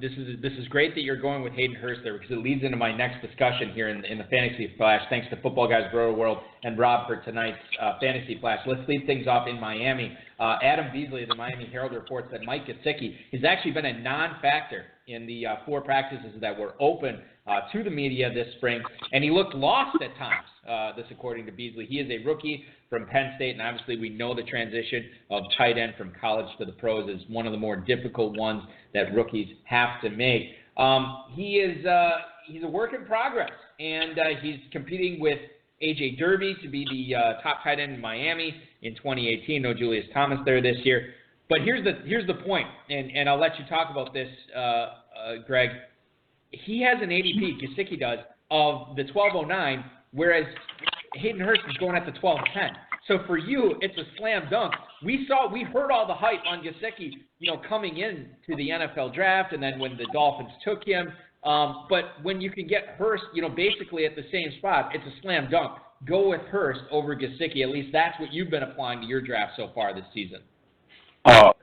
This is great that you're going with Hayden Hurst there because it leads into my next discussion here in the Fantasy Flash. Thanks to Football Guys, Grow World, and Rob for tonight's Fantasy Flash. Let's lead things off in Miami. Adam Beasley of the Miami Herald reports that Mike Gesicki has actually been a non-factor in the 4 practices that were open to the media this spring, and he looked lost at times. This according to Beasley. He is a rookie from Penn State, and obviously we know the transition of tight end from college to the pros is one of the more difficult ones that rookies have to make. He's a work in progress, and he's competing with A.J. Derby to be the top tight end in Miami in 2018. No Julius Thomas there this year. But here's the point, and I'll let you talk about this, Greg. He has an ADP, Gesicki does, of the 1209, whereas Hayden Hurst is going at the 1210. So for you, it's a slam dunk. We heard all the hype on Gesicki, coming in to the NFL draft, and then when the Dolphins took him. But when you can get Hurst, basically at the same spot, it's a slam dunk. Go with Hurst over Gesicki. At least that's what you've been applying to your draft so far this season.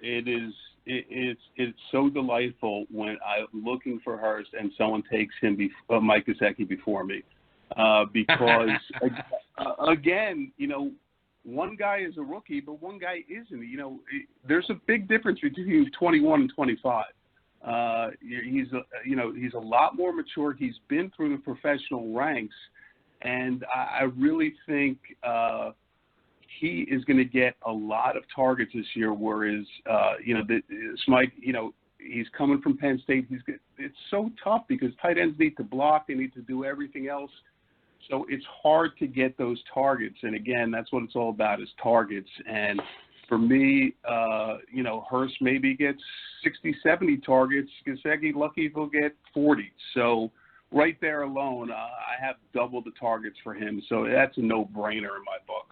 It is. It's so delightful when I'm looking for Hurst and someone takes him, Mike Gesicki before me, because again, one guy is a rookie, but one guy isn't. There's a big difference between 21 and 25. He's a lot more mature. He's been through the professional ranks, and I really think he is going to get a lot of targets this year. Whereas, Mike, he's coming from Penn State. It's so tough because tight ends need to block. They need to do everything else. So it's hard to get those targets. And again, that's what it's all about is targets. And for me, Hurst maybe gets 60, 70 targets. Gesicki, lucky he'll get 40. So right there alone, I have double the targets for him. So that's a no-brainer in my book.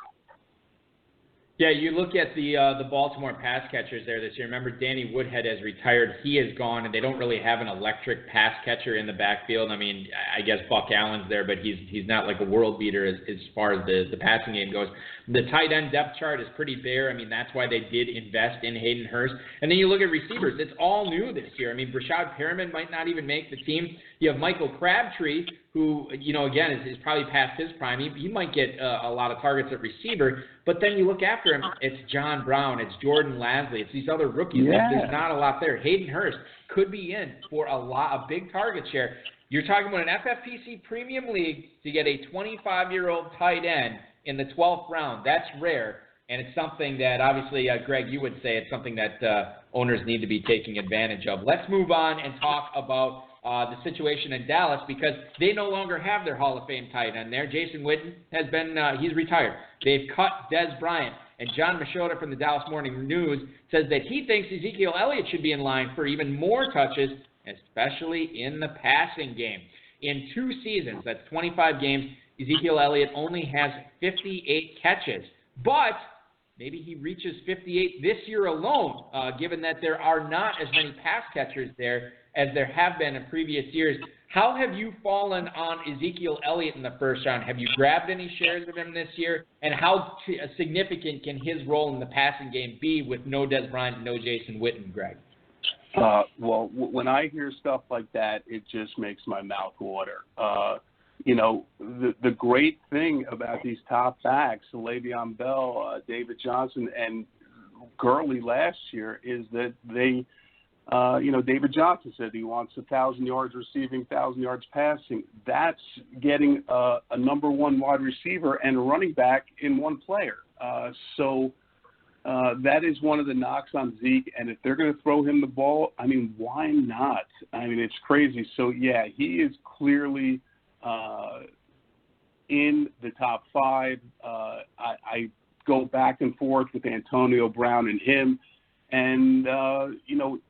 Yeah, you look at the Baltimore pass catchers there this year. Remember, Danny Woodhead has retired. He is gone, and they don't really have an electric pass catcher in the backfield. I mean, I guess Buck Allen's there, but he's not like a world beater as far as the passing game goes. The tight end depth chart is pretty bare. I mean, that's why they did invest in Hayden Hurst. And then you look at receivers. It's all new this year. I mean, Brashad Perriman might not even make the team. You have Michael Crabtree, who, again, is probably past his prime. He might get a lot of targets at receiver. But then you look after him, it's John Brown, it's Jordan Lasley, it's these other rookies. Yeah. There's not a lot there. Hayden Hurst could be in for a big target share. You're talking about an FFPC premium league to get a 25-year-old tight end in the 12th round. That's rare, and it's something that obviously, Greg, you would say it's something that owners need to be taking advantage of. Let's move on and talk about the situation in Dallas because they no longer have their Hall of Fame tight end there. Jason Witten has been, he's retired. They've cut Des Bryant. And John Machota from the Dallas Morning News says that he thinks Ezekiel Elliott should be in line for even more touches, especially in the passing game. In 2 seasons, that's 25 games, Ezekiel Elliott only has 58 catches. But maybe he reaches 58 this year alone, given that there are not as many pass catchers there as there have been in previous years. How have you fallen on Ezekiel Elliott in the first round? Have you grabbed any shares of him this year? And how significant can his role in the passing game be with no Des Bryant and no Jason Witten, Greg? Well, when I hear stuff like that, it just makes my mouth water. the great thing about these top backs, Le'Veon Bell, David Johnson, and Gurley last year is that they, David Johnson said he wants 1,000 yards receiving, 1,000 yards passing. That's getting a number one wide receiver and a running back in one player. So that is one of the knocks on Zeke. And if they're going to throw him the ball, I mean, why not? I mean, it's crazy. So, yeah, he is clearly in the top five. I go back and forth with Antonio Brown and him. And,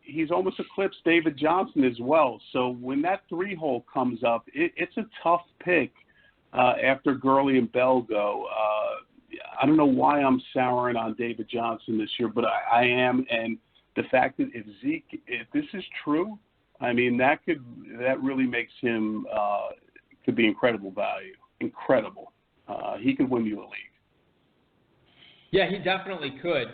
he's almost eclipsed David Johnson as well. So when that three-hole comes up, it's a tough pick after Gurley and Bell go. I don't know why I'm souring on David Johnson this year, but I am. And the fact that if this is true, I mean, that really makes him could be incredible value. Incredible. He could win you a league. Yeah, he definitely could.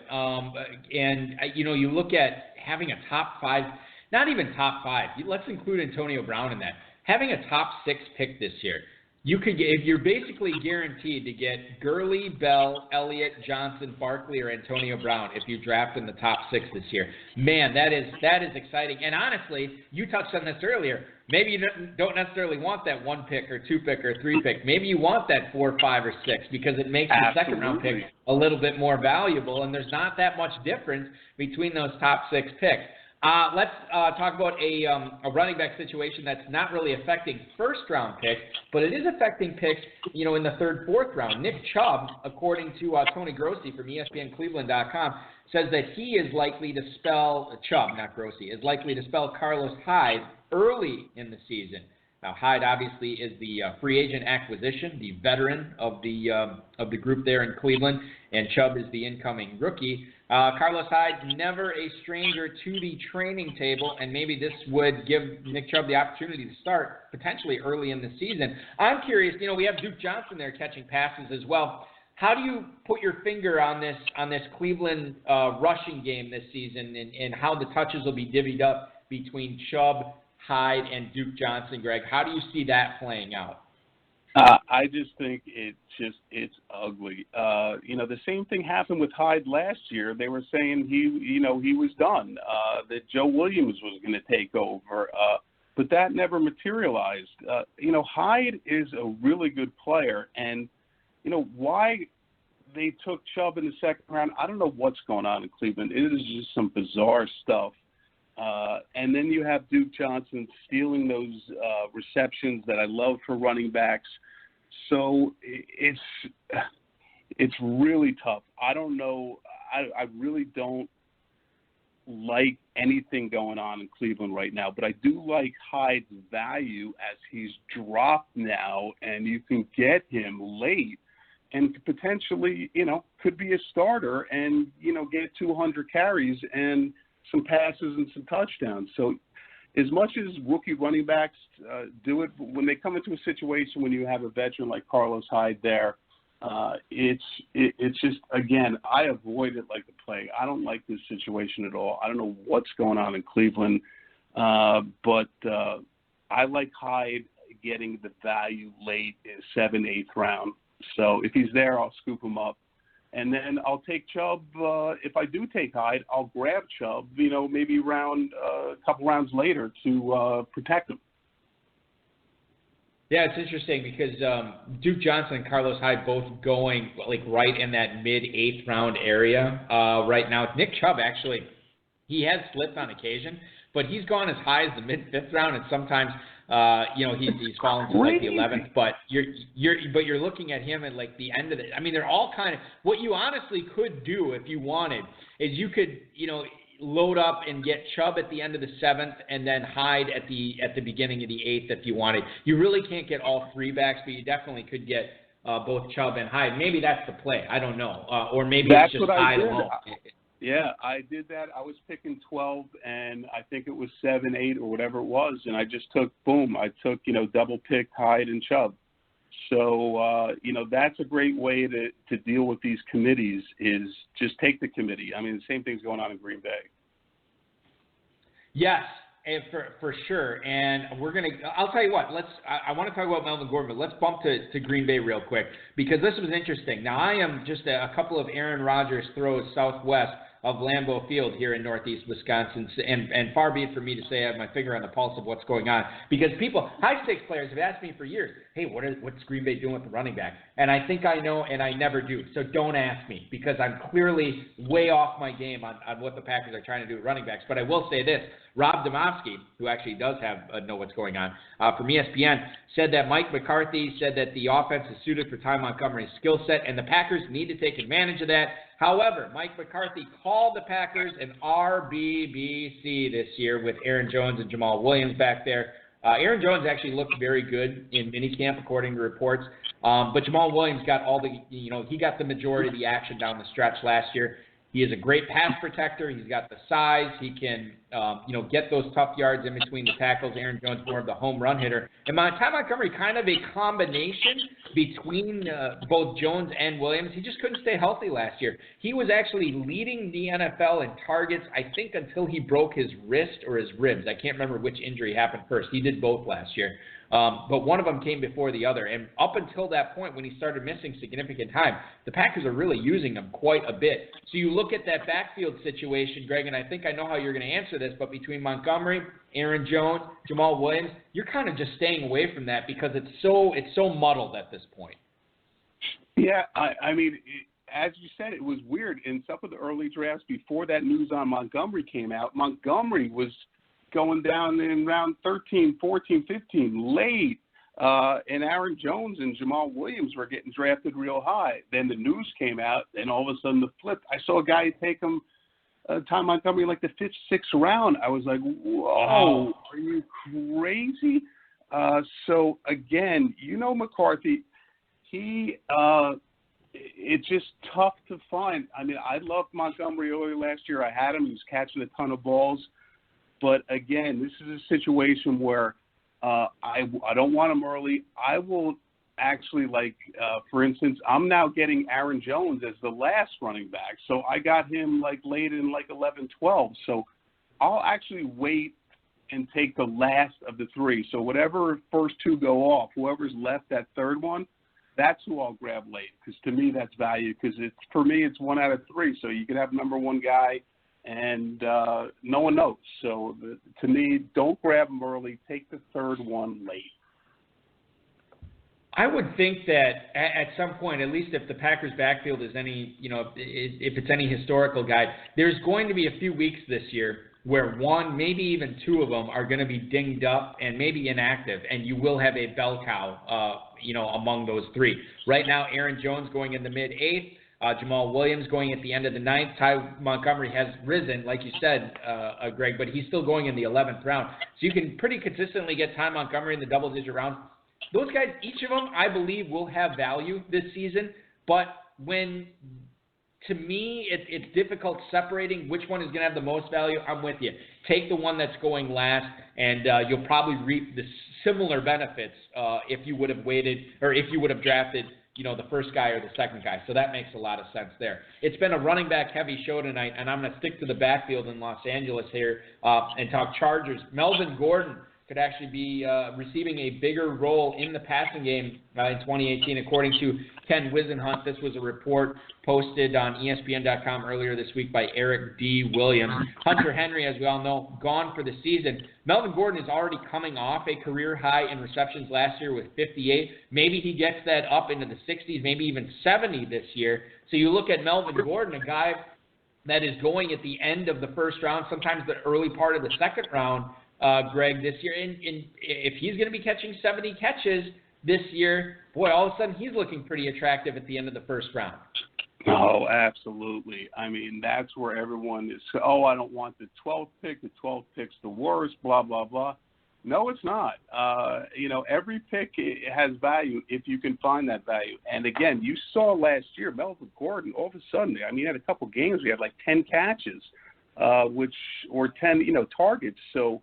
You look at having a top five, not even top five. Let's include Antonio Brown in that. Having a top six pick this year, you're basically guaranteed to get Gurley, Bell, Elliott, Johnson, Barkley, or Antonio Brown if you draft in the top six this year. Man, that is exciting. And honestly, you touched on this earlier. Maybe you don't necessarily want that one pick or two pick or three pick. Maybe you want that 4, 5, or 6 because it makes the second round pick a little bit more valuable, and there's not that much difference between those top 6 picks. Let's talk about a running back situation that's not really affecting first-round picks, but it is affecting picks, in the third, fourth round. Nick Chubb, according to Tony Grossi from ESPNCleveland.com, says that he is likely to spell Chubb, not Grossi, is likely to spell Carlos Hyde early in the season. Now, Hyde obviously is the free agent acquisition, the veteran of the group there in Cleveland, and Chubb is the incoming rookie. Carlos Hyde, never a stranger to the training table, and maybe this would give Nick Chubb the opportunity to start potentially early in the season. I'm curious, we have Duke Johnson there catching passes as well. How do you put your finger on this Cleveland rushing game this season and how the touches will be divvied up between Chubb, Hyde, and Duke Johnson, Greg? How do you see that playing out? I just think it's ugly. The same thing happened with Hyde last year. They were saying he was done, that Joe Williams was going to take over, but that never materialized. Hyde is a really good player, and why they took Chubb in the second round, I don't know what's going on in Cleveland. It is just some bizarre stuff. And then you have Duke Johnson stealing those receptions that I love for running backs. So it's really tough. I don't know. I really don't like anything going on in Cleveland right now, but I do like Hyde's value as he's dropped now, and you can get him late and potentially, could be a starter and, get 200 carries and some passes and some touchdowns. So as much as rookie running backs do it, when they come into a situation when you have a veteran like Carlos Hyde there, it's just, again, I avoid it like the plague. I don't like this situation at all. I don't know what's going on in Cleveland, but I like Hyde getting the value late in 7th, 8th round. So if he's there, I'll scoop him up. And then I'll take Chubb. If I do take Hyde, I'll grab Chubb, maybe a couple rounds later to protect him. Yeah, it's interesting because Duke Johnson and Carlos Hyde both going right in that mid-8th round area right now. Nick Chubb, actually, he has slipped on occasion, but he's gone as high as the mid-5th round, and sometimes he's fallen to the 11th. But you're looking at him at the end of it. I mean, they're all kind of what you honestly could do if you wanted is you could load up and get Chubb at the end of the 7th and then Hyde at the beginning of the 8th if you wanted. You really can't get all 3 backs, but you definitely could get both Chubb and Hyde. Maybe that's the play. I don't know, or maybe that's it's just Hyde alone. Yeah, I did that. I was picking 12, and I think it was 7, 8, or whatever it was, and I just took, double picked Hyde and Chubb. So, that's a great way to deal with these committees is just take the committee. I mean, the same thing's going on in Green Bay. Yes, For sure, and I'll tell you what. I want to talk about Melvin Gordon, but let's bump to Green Bay real quick because this was interesting. Now I am just a couple of Aaron Rodgers throws southwest of Lambeau Field here in northeast Wisconsin, and far be it for me to say I have my finger on the pulse of what's going on, because high-stakes players have asked me for years, hey, what's Green Bay doing with the running back? And I think I know, and I never do, so don't ask me, because I'm clearly way off my game on what the Packers are trying to do with running backs. But I will say this, Rob Domofsky, who actually does know what's going on, from ESPN, said that Mike McCarthy said that the offense is suited for Ty Montgomery's skill set, and the Packers need to take advantage of that. However, Mike McCarthy called the Packers an RBBC this year with Aaron Jones and Jamal Williams back there. Aaron Jones actually looked very good in minicamp, according to reports. But Jamal Williams got he got the majority of the action down the stretch last year. He is a great pass protector. He's got the size. He can, get those tough yards in between the tackles. Aaron Jones more of the home run hitter. And Ty Montgomery kind of a combination between both Jones and Williams. He just couldn't stay healthy last year. He was actually leading the NFL in targets, I think, until he broke his wrist or his ribs. I can't remember which injury happened first. He did both last year. But one of them came before the other. And up until that point, when he started missing significant time, the Packers are really using him quite a bit. So you look at that backfield situation, Greg, and I think I know how you're going to answer this, but between Montgomery, Aaron Jones, Jamal Williams, you're kind of just staying away from that because it's so muddled at this point. Yeah, I mean, as you said, it was weird. In some of the early drafts before that news on Montgomery came out, Montgomery was going down in round 13, 14, 15, late. And Aaron Jones and Jamal Williams were getting drafted real high. Then the news came out, and all of a sudden the flip. I saw a guy take him, Ty Montgomery, like the 5th, 6th round. I was like, whoa, are you crazy? So, again, McCarthy, it's just tough to find. I mean, I loved Montgomery earlier last year. I had him. He was catching a ton of balls. But, again, this is a situation where I don't want him early. I will actually, for instance, I'm now getting Aaron Jones as the last running back. So I got him, late in, 11, 12. So I'll actually wait and take the last of the 3. So whatever first 2 go off, whoever's left that third one, that's who I'll grab late, because to me that's value, because for me it's 1 out of 3. So you can have number 1 guy, and no one knows. So to me, don't grab them early. Take the third one late. I would think that at some point, at least if the Packers backfield is any, if it's any historical guide, there's going to be a few weeks this year where 1, maybe even 2 of them are going to be dinged up and maybe inactive, and you will have a bell cow, among those 3. Right now, Aaron Jones going in the mid-8th. Jamal Williams going at the end of the 9th. Ty Montgomery has risen, like you said, Greg, but he's still going in the 11th round. So you can pretty consistently get Ty Montgomery in the double-digit rounds. Those guys, each of them, I believe, will have value this season. But to me, it's difficult separating which one is going to have the most value. I'm with you. Take the one that's going last, and you'll probably reap the similar benefits if you would have waited, or if you would have drafted the first guy or the second guy. So that makes a lot of sense there. It's been a running back heavy show tonight, and I'm going to stick to the backfield in Los Angeles here and talk Chargers. Melvin Gordon could actually be receiving a bigger role in the passing game in 2018, according to Ken Wisenhunt. This was a report posted on ESPN.com earlier this week by Eric D. Williams. Hunter Henry, as we all know, gone for the season. Melvin Gordon is already coming off a career high in receptions last year with 58. Maybe he gets that up into the 60s, maybe even 70 this year. So you look at Melvin Gordon, a guy that is going at the end of the first round, sometimes the early part of the second round, Greg, this year. And if he's going to be catching 70 catches this year, boy, all of a sudden he's looking pretty attractive at the end of the first round. Oh, absolutely. I mean, that's where everyone is, I don't want the 12th pick. The 12th pick's the worst, blah, blah, blah. No, it's not. Every pick has value if you can find that value. And, again, you saw last year Melvin Gordon, all of a sudden, he had a couple games. We had 10 catches, or 10, targets. So,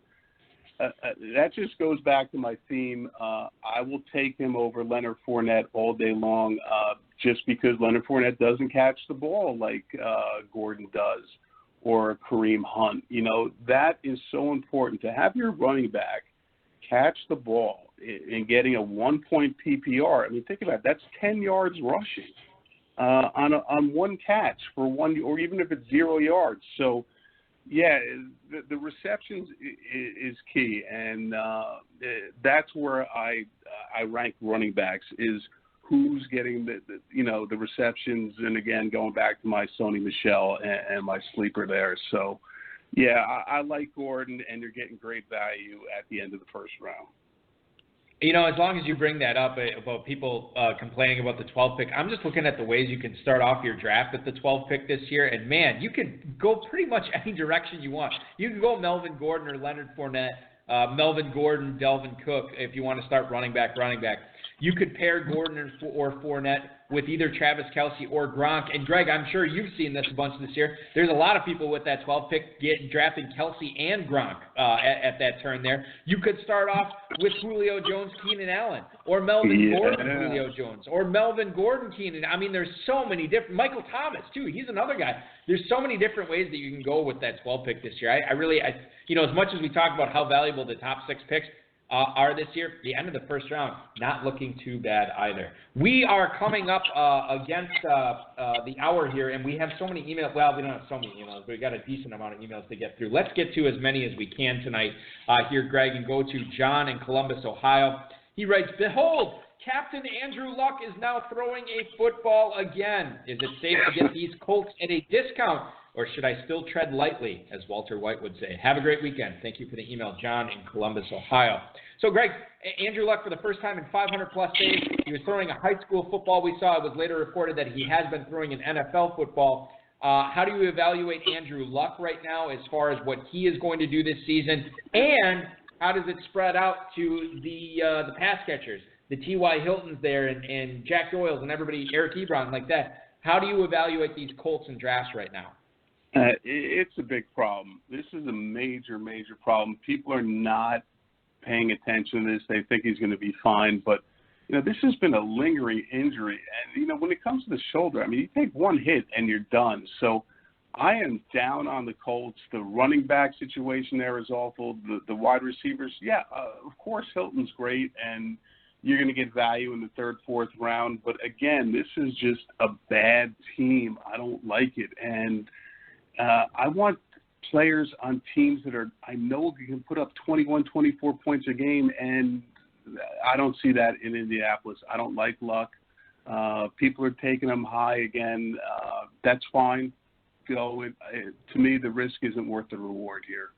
that just goes back to my theme. I will take him over Leonard Fournette all day long, just because Leonard Fournette doesn't catch the ball like Gordon does, or a Kareem Hunt. You know, that is so important to have your running back catch the ball and getting a 1-point PPR. I mean, think about it. That's 10 yards rushing on one catch for one, or even if it's 0 yards. So, yeah, the receptions is key, and that's where I rank running backs, is who's getting the receptions. And again, going back to my Sony Michel and my sleeper there. So, yeah, I like Gordon, and you're getting great value at the end of the first round. You know, as long as you bring that up about people complaining about the 12th pick, I'm just looking at the ways you can start off your draft at the 12th pick this year. And, man, you can go pretty much any direction you want. You can go Melvin Gordon or Leonard Fournette, Melvin Gordon, Delvin Cook, if you want to start running back. You could pair Gordon or Fournette with either Travis Kelce or Gronk. And, Greg, I'm sure you've seen this a bunch this year. There's a lot of people with that 12th pick drafting Kelce and Gronk at that turn there. You could start off with Julio Jones, Keenan Allen, or Melvin Gordon, Julio Jones, or Melvin Gordon, Keenan. I mean, there's so many different – Michael Thomas, too. He's another guy. There's so many different ways that you can go with that 12th pick this year. I really, you know, as much as we talk about how valuable the top 6 picks are this year, the end of the first round, not looking too bad either. We are coming up against the hour here, and we have so many emails. Well, we don't have so many emails, but we got a decent amount of emails to get through. Let's get to as many as we can tonight here, Greg, and go to John in Columbus, Ohio. He writes, "Behold, Captain Andrew Luck is now throwing a football again. Is it safe to get these Colts at a discount, or should I still tread lightly, as Walter White would say?" Have a great weekend. Thank you for the email, John in Columbus, Ohio. So, Greg, Andrew Luck, for the first time in 500-plus days, he was throwing a high school football. We saw it was later reported that he has been throwing an NFL football. How do you evaluate Andrew Luck right now as far as what he is going to do this season, and how does it spread out to the pass catchers, the T.Y. Hiltons there and Jack Doyles and everybody, Eric Ebron, like that? How do you evaluate these Colts and drafts right now? It's a big problem. This is a major, major problem. People are not paying attention to this. They think he's going to be fine. But, you know, this has been a lingering injury. And, you know, when it comes to the shoulder, I mean, you take one hit and you're done. So I am down on the Colts. The running back situation there is awful. The wide receivers, yeah, of course, Hilton's great, and you're going to get value in the third, fourth round. But, again, this is just a bad team. I don't like it. And I want players on teams that are, I know you can put up 21, 24 points a game, and I don't see that in Indianapolis. I don't like Luck. People are taking him high again. That's fine. You know, to me, the risk isn't worth the reward here.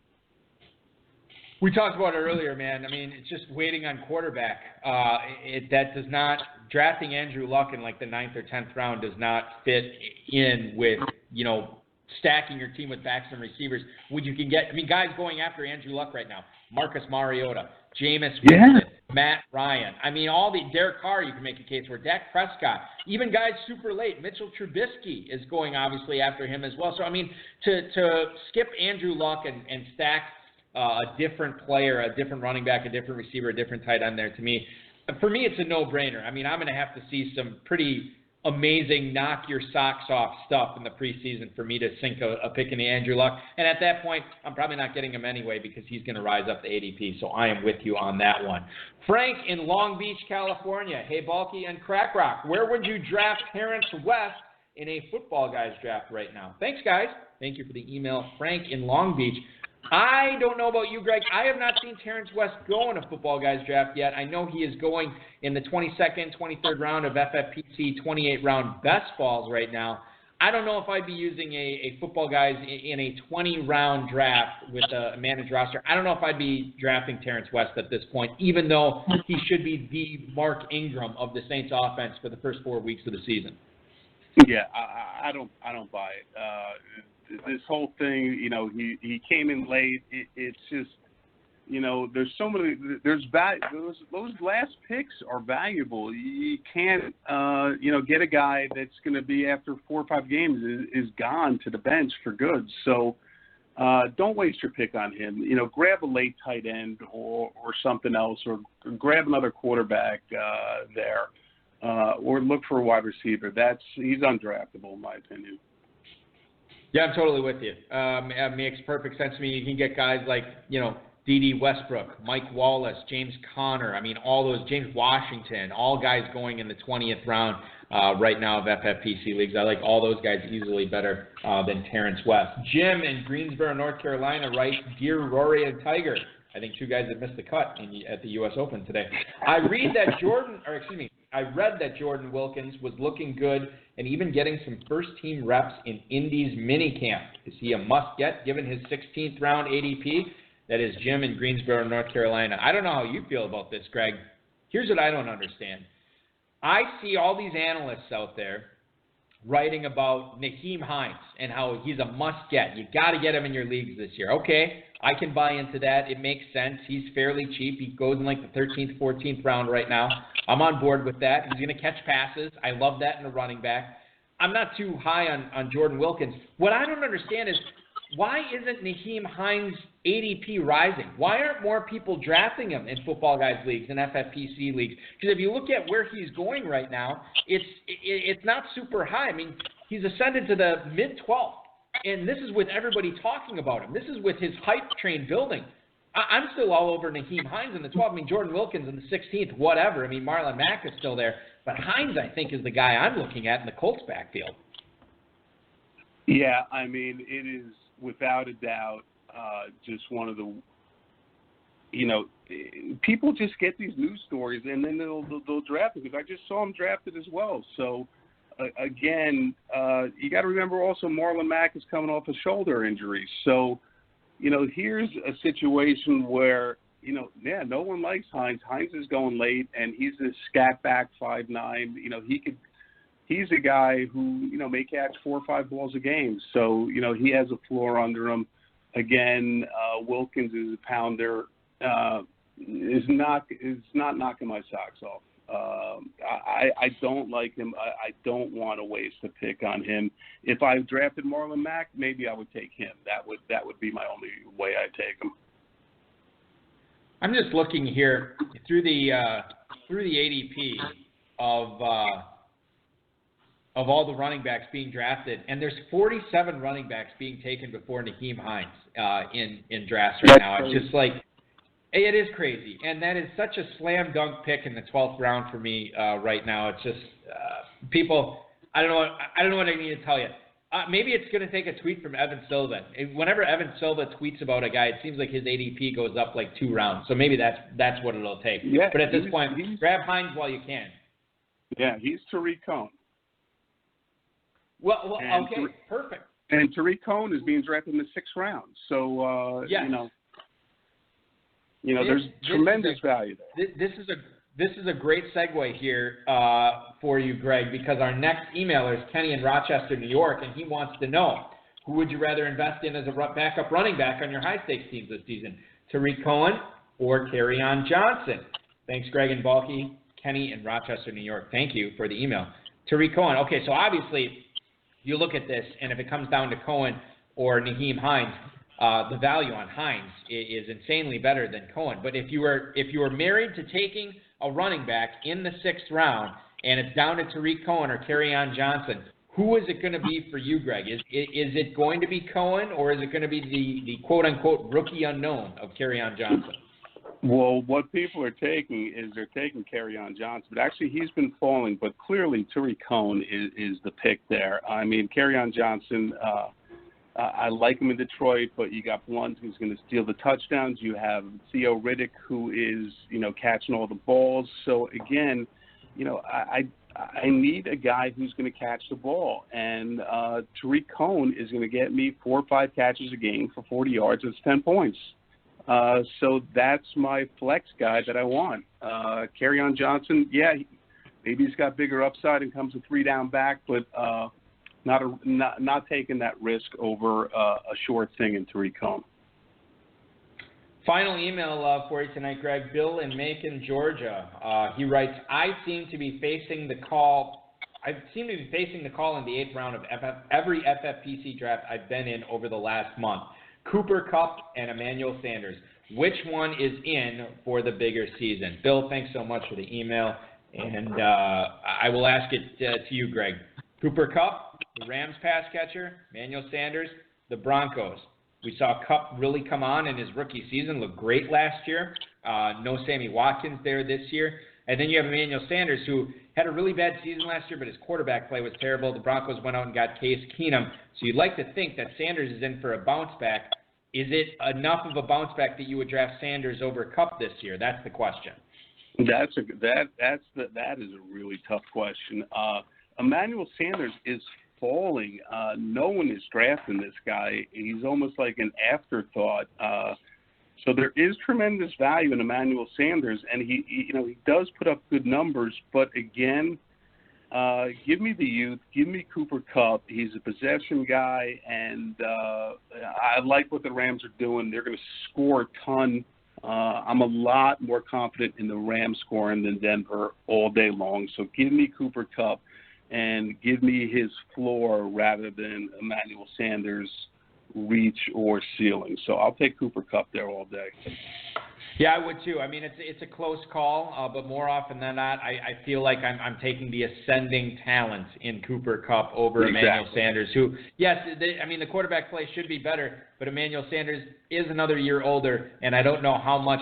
We talked about it earlier, man. I mean, it's just waiting on quarterback. That does not – drafting Andrew Luck in like the 9th or 10th round does not fit in with, you know, stacking your team with backs and receivers. When you can get – I mean, guys going after Andrew Luck right now, Marcus Mariota, Jameis Winston, Matt Ryan. I mean, all the – Derek Carr, you can make a case for. Dak Prescott. Even guys super late. Mitchell Trubisky is going obviously after him as well. So, I mean, to skip Andrew Luck and stack a different player, a different running back, a different receiver, a different tight end there, to me, for me, it's a no-brainer. I mean, I'm going to have to see some pretty – amazing knock your socks off stuff in the preseason for me to sink a pick in the Andrew Luck. And at that point, I'm probably not getting him anyway because he's going to rise up the ADP. So I am with you on that one. Frank in Long Beach, California. Hey, Balky and Crack Rock, where would you draft Terrence West in a Football Guys draft right now? Thanks, guys. Thank you for the email, Frank in Long Beach. I don't know about you, Greg. I have not seen Terrence West go in a Football Guys draft yet. I know he is going in the 22nd, 23rd round of FFPC 28-round best balls right now. I don't know if I'd be using a Football Guys in a 20-round draft with a managed roster. I don't know if I'd be drafting Terrence West at this point, even though he should be the Mark Ingram of the Saints offense for the first 4 weeks of the season. Yeah, I don't buy it. This whole thing, you know, he came in late. It's just, you know, there's so many. There's those last picks are valuable. You can't, you know, get a guy that's going to be after 4 or 5 games is gone to the bench for good. So don't waste your pick on him. You know, grab a late tight end or something else, or grab another quarterback there, or look for a wide receiver. He's undraftable in my opinion. Yeah, I'm totally with you. It makes perfect sense to me. You can get guys like, D.D. Westbrook, Mike Wallace, James Conner, all those, James Washington, all guys going in the 20th round right now of FFPC leagues. I like all those guys easily better than Terrence West. Jim in Greensboro, North Carolina writes, Dear Rory and Tiger. I think two guys that missed the cut at the U.S. Open today. I read that Jordan Wilkins was looking good and even getting some first-team reps in Indy's minicamp. Is he a must-get given his 16th round ADP? That is Jim in Greensboro, North Carolina. I don't know how you feel about this, Greg. Here's what I don't understand. I see all these analysts out there writing about Nyheim Hines and how he's a must-get. You got to get him in your leagues this year. Okay, I can buy into that. It makes sense. He's fairly cheap. He goes in like the 13th, 14th round right now. I'm on board with that. He's going to catch passes. I love that in a running back. I'm not too high on Jordan Wilkins. What I don't understand is why isn't Nyheim Hines' ADP rising? Why aren't more people drafting him in Footballguys leagues and FFPC leagues? Because if you look at where he's going right now, it's not super high. He's ascended to the mid-12th, and this is with everybody talking about him. This is with his hype train building. I'm still all over Nyheim Hines in the 12th. Jordan Wilkins in the 16th, whatever. Marlon Mack is still there. But Hines, I think, is the guy I'm looking at in the Colts backfield. Yeah, it is without a doubt just one of the, people just get these news stories and then they'll draft it, because I just saw him drafted as well. So, again, you got to remember also Marlon Mack is coming off a shoulder injury. So, here's a situation where, no one likes Hines. Hines is going late, and he's a scat back 5'9". He's a guy who, may catch 4 or 5 balls a game. So, he has a floor under him. Again, Wilkins is a pounder. Is not knocking my socks off. I don't like him. I don't want to waste a pick on him. If I drafted Marlon Mack, maybe I would take him. That would be my only way I'd take him. I'm just looking here through the ADP of all the running backs being drafted, and there's 47 running backs being taken before Nyheim Hines in drafts right now. It's just like, it is crazy, and that is such a slam dunk pick in the 12th round for me right now. It's just people. I don't know what I need to tell you. Maybe it's going to take a tweet from Evan Silva. Whenever Evan Silva tweets about a guy, it seems like his ADP goes up like 2 rounds. So maybe that's what it'll take. Yeah, but at this point, grab Hines while you can. Yeah, he's Tariq Cohen. Well, okay, perfect. And Tariq Cohen is being drafted in the 6th round. So yes. There's tremendous value there. This is a great segue here for you, Greg, because our next emailer is Kenny in Rochester, New York, and he wants to know, who would you rather invest in as a backup running back on your high-stakes teams this season, Tariq Cohen or Kerryon Johnson? Thanks, Greg and Balky. Kenny in Rochester, New York. Thank you for the email. Tariq Cohen. Okay, so obviously you look at this, and if it comes down to Cohen or Nyheim Hines, the value on Hines is insanely better than Cohen. But if you were married to taking a running back in the 6th round, and it's down to Tariq Cohen or Kerryon Johnson, who is it going to be for you, Greg? Is it going to be Cohen, or is it going to be the quote-unquote rookie unknown of Kerryon Johnson? Well, what people are taking is they're taking Kerryon Johnson, but actually he's been falling. But clearly Tariq Cohen is the pick there. Kerryon Johnson, I like him in Detroit, but you got Blunt, who's going to steal the touchdowns. You have Theo Riddick, who is, catching all the balls. So, again, I need a guy who's going to catch the ball. And Tariq Cohen is going to get me 4 or 5 catches a game for 40 yards. It's 10 points. So that's my flex guy that I want. Kerryon Johnson, yeah, maybe he's got bigger upside and comes a 3-down back, but not taking that risk over a short thing in Tariq Cohen. Final email for you tonight, Greg. Bill in Macon, Georgia. He writes, I seem to be facing the call in the 8th round of every FFPC draft I've been in over the last month. Cooper Kupp and Emmanuel Sanders. Which one is in for the bigger season? Bill, thanks so much for the email. And I will ask it to you, Greg. Cooper Kupp, the Rams pass catcher, Emmanuel Sanders, the Broncos. We saw Kupp really come on in his rookie season, look great last year. No Sammy Watkins there this year. And then you have Emmanuel Sanders, who had a really bad season last year, but his quarterback play was terrible. The Broncos went out and got Case Keenum. So you'd like to think that Sanders is in for a bounce back. Is it enough of a bounce back that you would draft Sanders over Kupp this year? That's the question. That is a really tough question. Emmanuel Sanders is falling. No one is drafting this guy. He's almost like an afterthought. So there is tremendous value in Emmanuel Sanders, and he does put up good numbers. But again, give me the youth, give me Cooper Kupp. He's a possession guy, and I like what the Rams are doing. They're going to score a ton. I'm a lot more confident in the Rams scoring than Denver all day long. So give me Cooper Kupp and give me his floor rather than Emmanuel Sanders' reach or ceiling. So I'll take Cooper Kupp there all day. Yeah, I would too. I mean, it's a close call, but more often than not, I feel like I'm taking the ascending talent in Cooper Kupp over Emmanuel Sanders, who, yes, the quarterback play should be better, but Emmanuel Sanders is another year older, and I don't know how long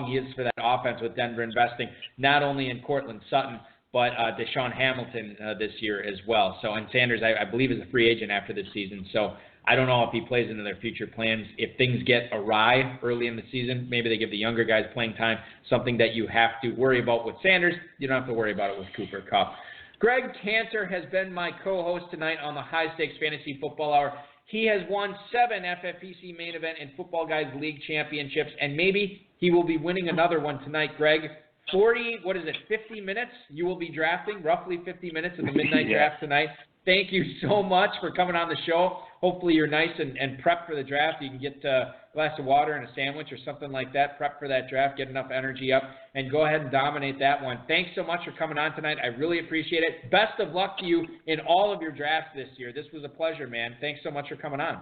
he is for that offense with Denver investing not only in Cortland Sutton, but Deshaun Hamilton this year as well. So, and Sanders, I believe, is a free agent after this season. So I don't know if he plays into their future plans. If things get awry early in the season, maybe they give the younger guys playing time, something that you have to worry about with Sanders. You don't have to worry about it with Cooper Kupp. Greg Kanter has been my co-host tonight on the High Stakes Fantasy Football Hour. He has won 7 FFPC main event and Football Guys League championships, and maybe he will be winning another one tonight, Greg. 50 minutes you will be drafting, roughly 50 minutes of the midnight draft tonight. Thank you so much for coming on the show. Hopefully you're nice and prepped for the draft. You can get a glass of water and a sandwich or something like that, prep for that draft, get enough energy up, and go ahead and dominate that one. Thanks so much for coming on tonight. I really appreciate it. Best of luck to you in all of your drafts this year. This was a pleasure, man. Thanks so much for coming on.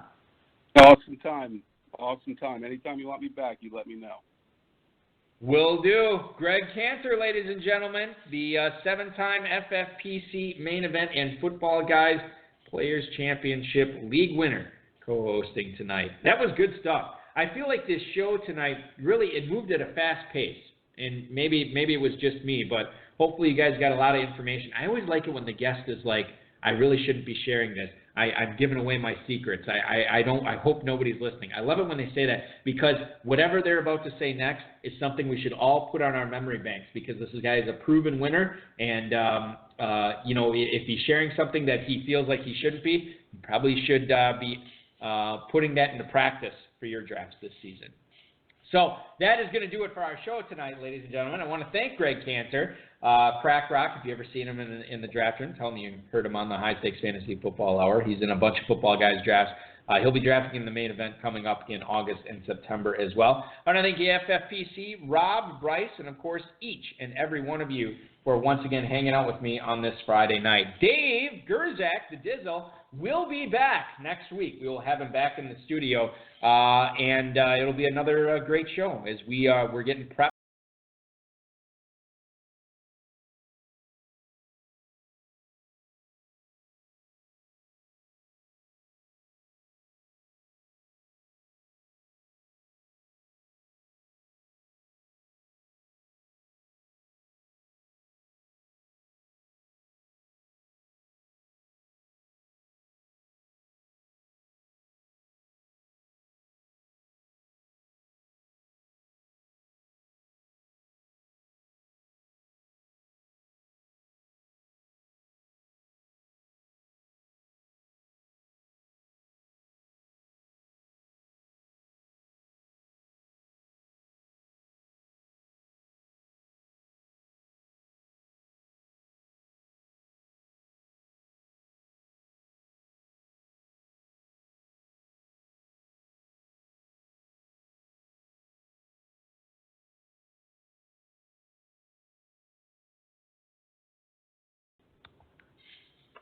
Awesome time. Anytime you want me back, you let me know. Will do. Greg Kanter, ladies and gentlemen, the 7-time FFPC main event and Football Guys Players Championship League winner, co-hosting tonight. That was good stuff. I feel like this show tonight, really, it moved at a fast pace. And maybe it was just me, but hopefully you guys got a lot of information. I always like it when the guest is like, I really shouldn't be sharing this. I'm giving away my secrets. I hope nobody's listening. I love it when they say that, because whatever they're about to say next is something we should all put on our memory banks, because this guy is a proven winner, and if he's sharing something that he feels like he shouldn't be, you probably should be putting that into practice for your drafts this season. So that is going to do it for our show tonight, ladies and gentlemen. I want to thank Greg Kanter. Crack Rock, if you ever seen him in the draft room, tell me you heard him on the High Stakes Fantasy Football Hour. He's in a bunch of Football Guys drafts. He'll be drafting in the main event coming up in August and September as well. I want to thank the FFPC, Rob, Bryce, and of course each and every one of you for once again hanging out with me on this Friday night. Dave Gerzak, the Dizzle, will be back next week. We will have him back in the studio, and it'll be another great show as we're getting prepped.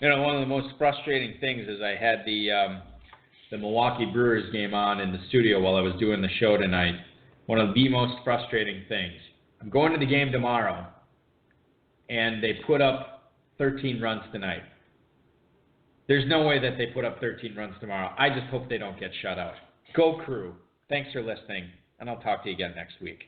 One of the most frustrating things is I had the Milwaukee Brewers game on in the studio while I was doing the show tonight. One of the most frustrating things. I'm going to the game tomorrow, and they put up 13 runs tonight. There's no way that they put up 13 runs tomorrow. I just hope they don't get shut out. Go Crew. Thanks for listening, and I'll talk to you again next week.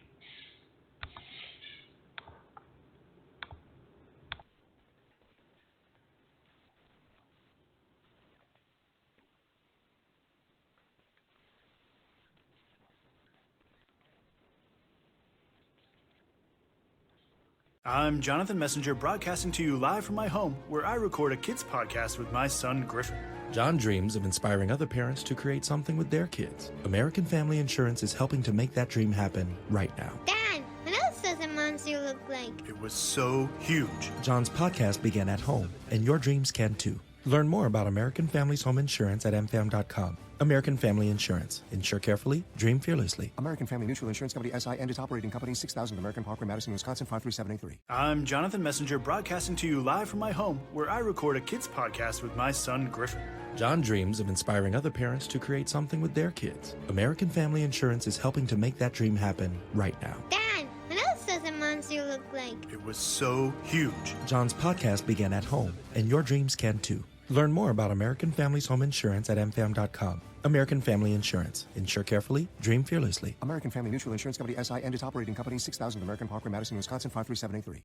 I'm Jonathan Messenger, broadcasting to you live from my home, where I record a kids podcast with my son Griffin. John dreams of inspiring other parents to create something with their kids. American Family Insurance is helping to make that dream happen right now. Dad, what else does a monster look like? It was so huge. John's podcast began at home, and your dreams can too. Learn more about American Family's home insurance at mfam.com. American Family Insurance. Insure carefully, dream fearlessly. American Family Mutual Insurance Company SI and its operating company 6000 American Parkway, Madison, Wisconsin 53783. I'm Jonathan Messenger, broadcasting to you live from my home, where I record a kids podcast with my son Griffin. John dreams of inspiring other parents to create something with their kids. American Family Insurance is helping to make that dream happen right now. Dad, what else does a monster look like? It was so huge. John's podcast began at home, and your dreams can too. Learn more about American Family's home insurance at mfam.com. American Family Insurance. Insure carefully, dream fearlessly. American Family Mutual Insurance Company SI and its operating company 6000 American Parkway, Madison, Wisconsin 53783.